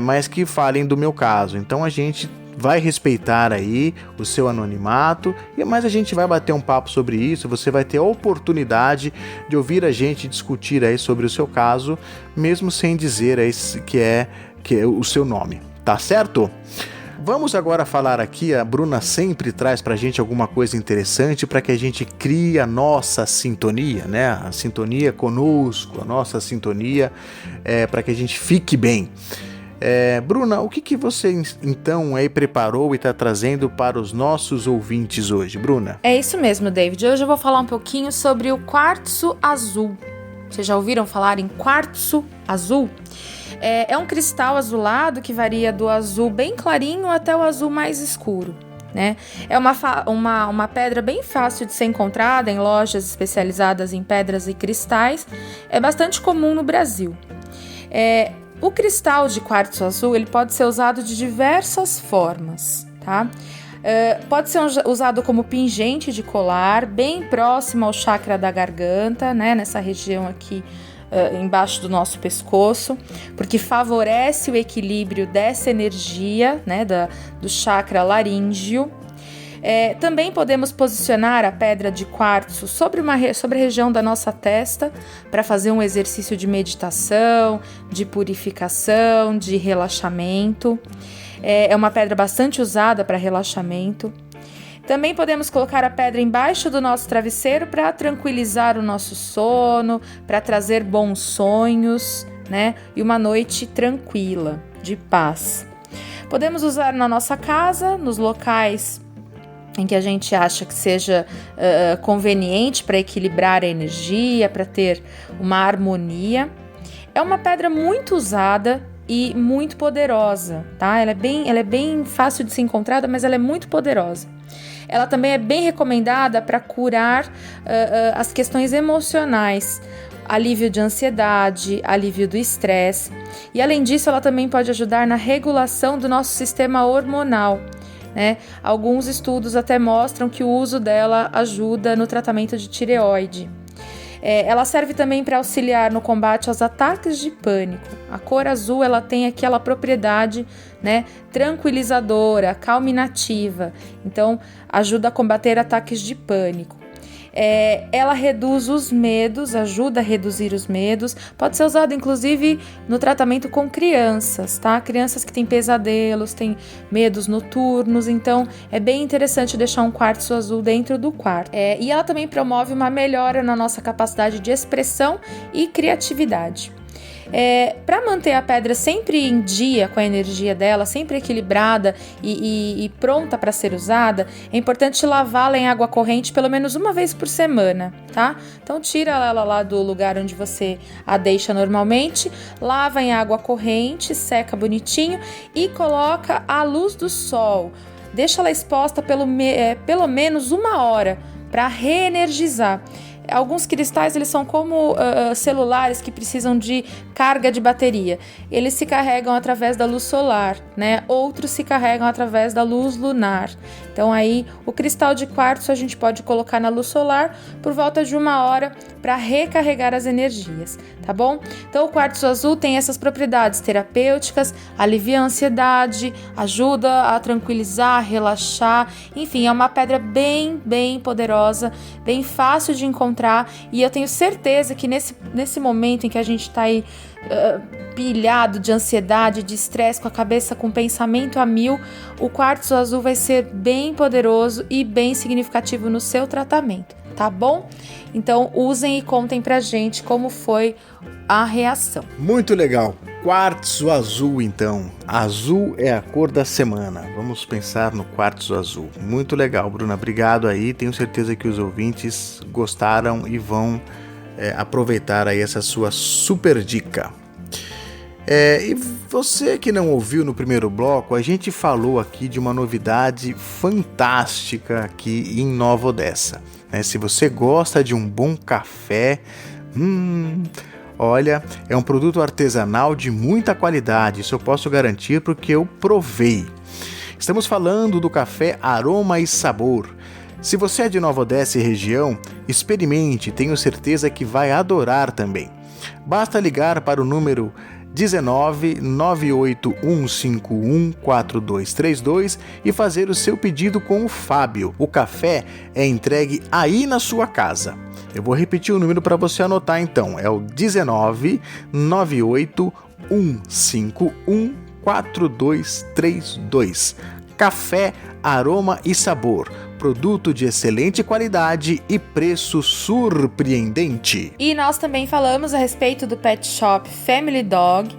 mas que falem do meu caso. Então a gente vai respeitar aí o seu anonimato, mas a gente vai bater um papo sobre isso, você vai ter a oportunidade de ouvir a gente discutir aí sobre o seu caso, mesmo sem dizer aí que é o seu nome, tá certo? Vamos agora falar aqui, a Bruna sempre traz pra gente alguma coisa interessante para que a gente crie a nossa sintonia, né? A sintonia conosco, a nossa sintonia para que a gente fique bem. Bruna, o que você então aí preparou e está trazendo para os nossos ouvintes hoje, Bruna? É isso mesmo, David. Hoje eu vou falar um pouquinho sobre o quartzo azul. Vocês já ouviram falar em quartzo azul? É um cristal azulado que varia do azul bem clarinho até o azul mais escuro, né? É uma pedra bem fácil de ser encontrada em lojas especializadas em pedras e cristais. É bastante comum no Brasil. O cristal de quartzo azul ele pode ser usado de diversas formas, tá? Pode ser usado como pingente de colar, bem próximo ao chakra da garganta, né? Nessa região aqui embaixo do nosso pescoço, porque favorece o equilíbrio dessa energia, né? Do chakra laríngeo. Também podemos posicionar a pedra de quartzo sobre a região da nossa testa para fazer um exercício de meditação, de purificação, de relaxamento. É uma pedra bastante usada para relaxamento. Também podemos colocar a pedra embaixo do nosso travesseiro para tranquilizar o nosso sono, para trazer bons sonhos, né? E uma noite tranquila, de paz. Podemos usar na nossa casa, nos locais em que a gente acha que seja conveniente para equilibrar a energia, para ter uma harmonia. É uma pedra muito usada e muito poderosa, tá? Ela é bem fácil de ser encontrada, mas ela é muito poderosa. Ela também é bem recomendada para curar as questões emocionais, alívio de ansiedade, alívio do estresse. E além disso, ela também pode ajudar na regulação do nosso sistema hormonal, né? Alguns estudos até mostram que o uso dela ajuda no tratamento de tireoide. Ela serve também para auxiliar no combate aos ataques de pânico. A cor azul ela tem aquela propriedade, né, tranquilizadora, calminativa. Então, ajuda a combater ataques de pânico. Ela reduz os medos, ajuda a reduzir os medos. Pode ser usado, inclusive, no tratamento com crianças, tá? Crianças que têm pesadelos, têm medos noturnos. Então, é bem interessante deixar um quartzo azul dentro do quarto. E ela também promove uma melhora na nossa capacidade de expressão e criatividade. Para manter a pedra sempre em dia com a energia dela, sempre equilibrada e pronta para ser usada, é importante lavá-la em água corrente pelo menos uma vez por semana, tá? Então tira ela lá do lugar onde você a deixa normalmente, lava em água corrente, seca bonitinho e coloca à luz do sol. Deixa ela exposta pelo menos 1 hora para reenergizar. Alguns cristais eles são como celulares que precisam de carga de bateria. Eles se carregam através da luz solar, né? Outros se carregam através da luz lunar. Então aí o cristal de quartzo a gente pode colocar na luz solar por volta de 1 hora para recarregar as energias, tá bom? Então o quartzo azul tem essas propriedades terapêuticas, alivia a ansiedade, ajuda a tranquilizar, relaxar, enfim, é uma pedra bem poderosa, bem fácil de encontrar, e eu tenho certeza que nesse momento em que a gente está aí pilhado de ansiedade, de estresse, com a cabeça com pensamento a mil, o quartzo azul vai ser bem poderoso e bem significativo no seu tratamento, tá bom? Então usem e contem pra gente como foi a reação. Muito legal. Quartzo azul, então. Azul é a cor da semana. Vamos pensar no quartzo azul. Muito legal, Bruna. Obrigado aí. Tenho certeza que os ouvintes gostaram e vão aproveitar aí essa sua super dica. E você que não ouviu no primeiro bloco, a gente falou aqui de uma novidade fantástica aqui em Nova Odessa. Se você gosta de um bom café, olha, é um produto artesanal de muita qualidade, isso eu posso garantir porque eu provei. Estamos falando do café Aroma e Sabor. Se você é de Nova Odessa e região, experimente, tenho certeza que vai adorar também. Basta ligar para o número 19 98151 4232 e fazer o seu pedido com o Fábio. O café é entregue aí na sua casa. Eu vou repetir o número para você anotar então. É o 19 98151 4232. Café, Aroma e Sabor. Produto de excelente qualidade e preço surpreendente. E nós também falamos a respeito do Pet Shop Family Dog,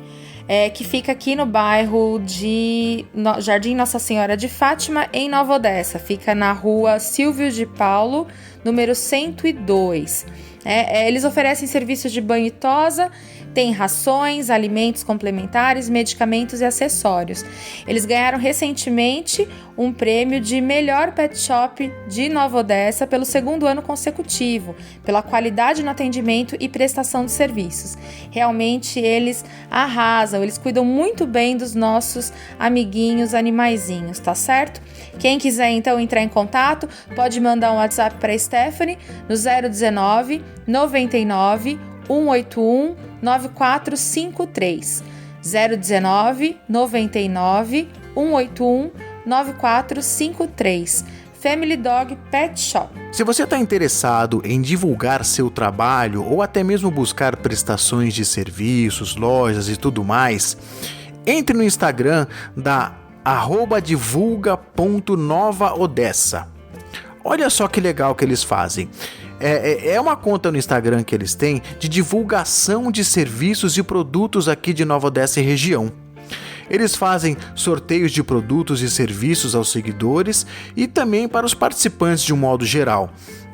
que fica aqui no bairro de Jardim Nossa Senhora de Fátima, em Nova Odessa. Fica na rua Silvio de Paulo, número 102. Eles oferecem serviços de banho e tosa, tem rações, alimentos complementares, medicamentos e acessórios. Eles ganharam recentemente um prêmio de melhor pet shop de Nova Odessa pelo 2º ano consecutivo, pela qualidade no atendimento e prestação de serviços. Realmente eles arrasam, eles cuidam muito bem dos nossos amiguinhos animaizinhos, tá certo? Quem quiser então entrar em contato, pode mandar um WhatsApp para a Stephanie no 019 99 181 9453 019 99 181 9453. Family Dog Pet Shop. Se você está interessado em divulgar seu trabalho ou até mesmo buscar prestações de serviços, lojas e tudo mais, entre no Instagram da @divulga.novaodessa. Olha só que legal que eles fazem. É uma conta no Instagram que eles têm de divulgação de serviços e produtos aqui de Nova Odessa e região. Eles fazem sorteios de produtos e serviços aos seguidores e também para os participantes de um modo geral,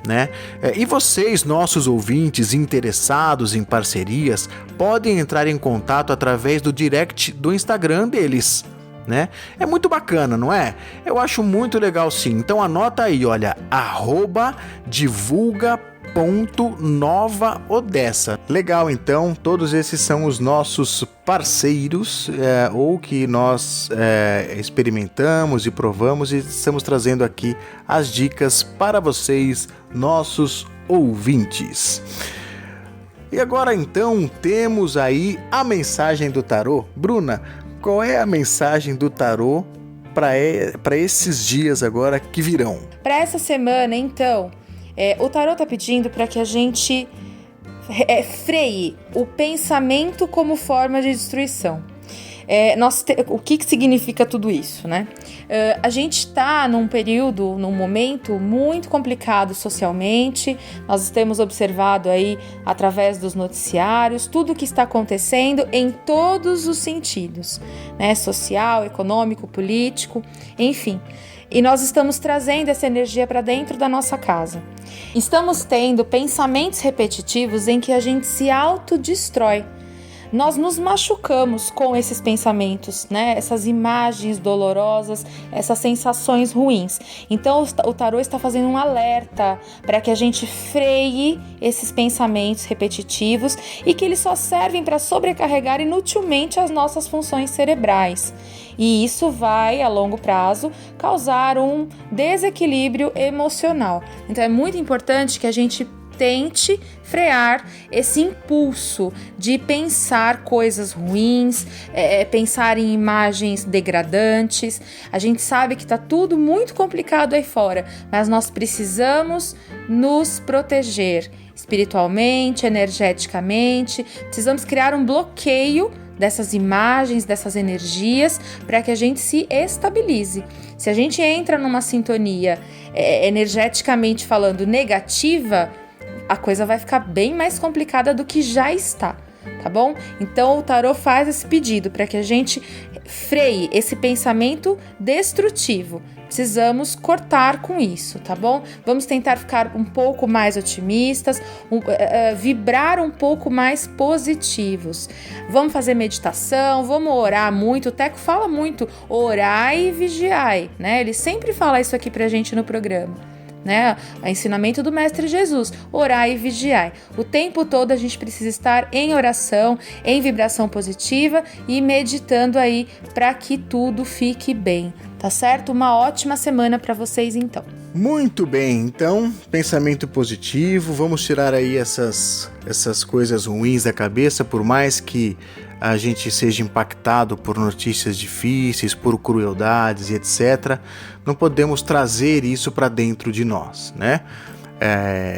né? E vocês, nossos ouvintes interessados em parcerias, podem entrar em contato através do direct do Instagram deles, né? É muito bacana, não é? Eu acho muito legal sim. Então anota aí, olha, @divulga.novaodessa. Legal, então, todos esses são os nossos parceiros, ou que nós experimentamos e provamos e estamos trazendo aqui as dicas para vocês, nossos ouvintes. E agora então temos aí a mensagem do tarô. Bruna, qual é a mensagem do tarô para esses dias agora que virão? Para essa semana, então, o tarô está pedindo para que a gente freie o pensamento como forma de destruição. O que significa tudo isso, né? A gente está num momento muito complicado socialmente. Nós temos observado aí, através dos noticiários, tudo o que está acontecendo em todos os sentidos, né? Social, econômico, político, enfim. E nós estamos trazendo essa energia para dentro da nossa casa. Estamos tendo pensamentos repetitivos em que a gente se autodestrói. Nós nos machucamos com esses pensamentos, né? Essas imagens dolorosas, essas sensações ruins. Então o tarô está fazendo um alerta para que a gente freie esses pensamentos repetitivos e que eles só servem para sobrecarregar inutilmente as nossas funções cerebrais. E isso vai, a longo prazo, causar um desequilíbrio emocional. Então é muito importante que a gente tente frear esse impulso de pensar coisas ruins, pensar em imagens degradantes. A gente sabe que está tudo muito complicado aí fora, mas nós precisamos nos proteger espiritualmente, energeticamente. Precisamos criar um bloqueio dessas imagens, dessas energias, para que a gente se estabilize. Se a gente entra numa sintonia energeticamente falando negativa, a coisa vai ficar bem mais complicada do que já está, tá bom? Então o tarô faz esse pedido para que a gente freie esse pensamento destrutivo, precisamos cortar com isso, tá bom? Vamos tentar ficar um pouco mais otimistas, vibrar um pouco mais positivos. Vamos fazer meditação, vamos orar muito. O Teco fala muito, orai e vigiai, né? Ele sempre fala isso aqui pra gente no programa, né? O ensinamento do Mestre Jesus, orai e vigiai. O tempo todo a gente precisa estar em oração, em vibração positiva e meditando aí para que tudo fique bem, tá certo? Uma ótima semana para vocês então. Muito bem, então, pensamento positivo, vamos tirar aí essas coisas ruins da cabeça, por mais que a gente seja impactado por notícias difíceis, por crueldades e etc., não podemos trazer isso para dentro de nós, né?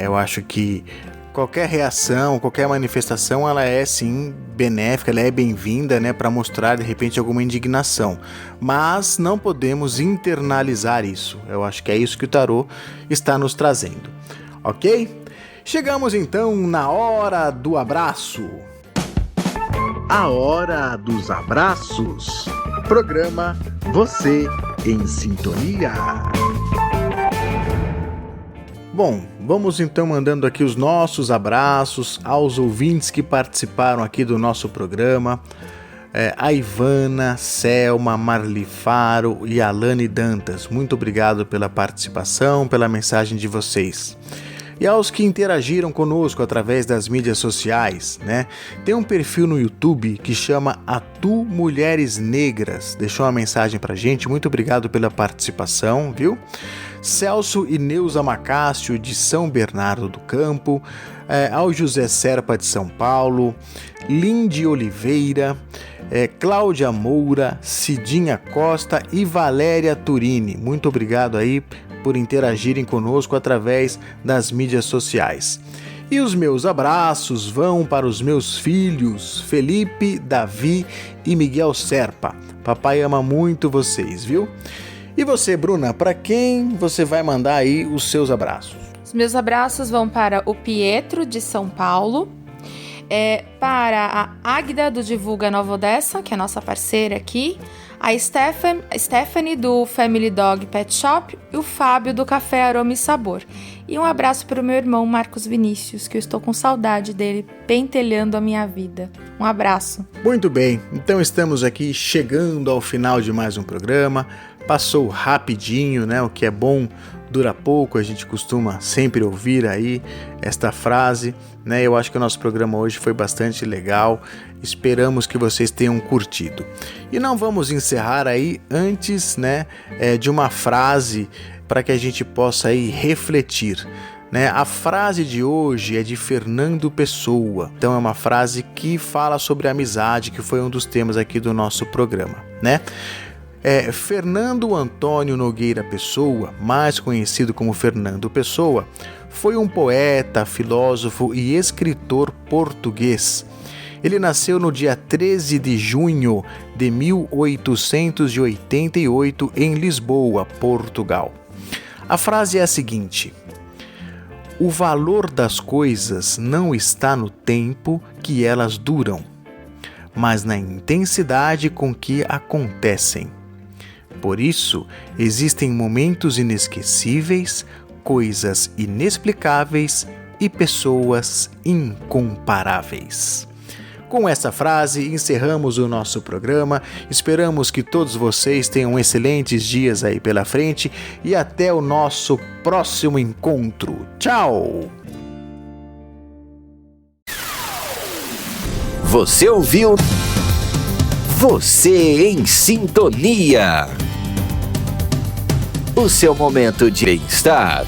Eu acho que qualquer reação, qualquer manifestação, ela é sim benéfica, ela é bem-vinda, né, para mostrar de repente alguma indignação, mas não podemos internalizar isso. Eu acho que é isso que o tarô está nos trazendo, ok? Chegamos então na hora do abraço. A hora dos abraços. Programa Você em Sintonia. Bom, vamos então mandando aqui os nossos abraços aos ouvintes que participaram aqui do nosso programa. A Ivana, Selma, Marli Faro e Alane Dantas. Muito obrigado pela participação, pela mensagem de vocês. E aos que interagiram conosco através das mídias sociais, né? Tem um perfil no YouTube que chama Atu Mulheres Negras. Deixou uma mensagem pra gente, muito obrigado pela participação, viu? Celso e Neuza Macácio de São Bernardo do Campo, ao José Serpa de São Paulo, Lindy Oliveira, Cláudia Moura, Cidinha Costa e Valéria Turini. Muito obrigado aí por interagirem conosco através das mídias sociais. E os meus abraços vão para os meus filhos, Felipe, Davi e Miguel Serpa. Papai ama muito vocês, viu? E você, Bruna, para quem você vai mandar aí os seus abraços? Os meus abraços vão para o Pietro, de São Paulo, para a Águida, do Divulga Nova Odessa, que é nossa parceira aqui, a Stephanie, do Family Dog Pet Shop, e o Fábio, do Café Aroma e Sabor. E um abraço para o meu irmão Marcos Vinícius, que eu estou com saudade dele, pentelhando a minha vida. Um abraço. Muito bem, então estamos aqui chegando ao final de mais um programa. Passou rapidinho, né? O que é bom dura pouco, a gente costuma sempre ouvir aí esta frase, né? Eu acho que o nosso programa hoje foi bastante legal, esperamos que vocês tenham curtido. E não vamos encerrar aí antes, né, de uma frase para que a gente possa aí refletir, né? A frase de hoje é de Fernando Pessoa, então é uma frase que fala sobre amizade, que foi um dos temas aqui do nosso programa, né? Fernando Antônio Nogueira Pessoa, mais conhecido como Fernando Pessoa, foi um poeta, filósofo e escritor português. Ele nasceu no dia 13 de junho de 1888 em Lisboa, Portugal. A frase é a seguinte: o valor das coisas não está no tempo que elas duram, mas na intensidade com que acontecem. Por isso, existem momentos inesquecíveis, coisas inexplicáveis e pessoas incomparáveis. Com essa frase, encerramos o nosso programa. Esperamos que todos vocês tenham excelentes dias aí pela frente e até o nosso próximo encontro. Tchau! Você ouviu Você em Sintonia. O seu momento de bem-estar.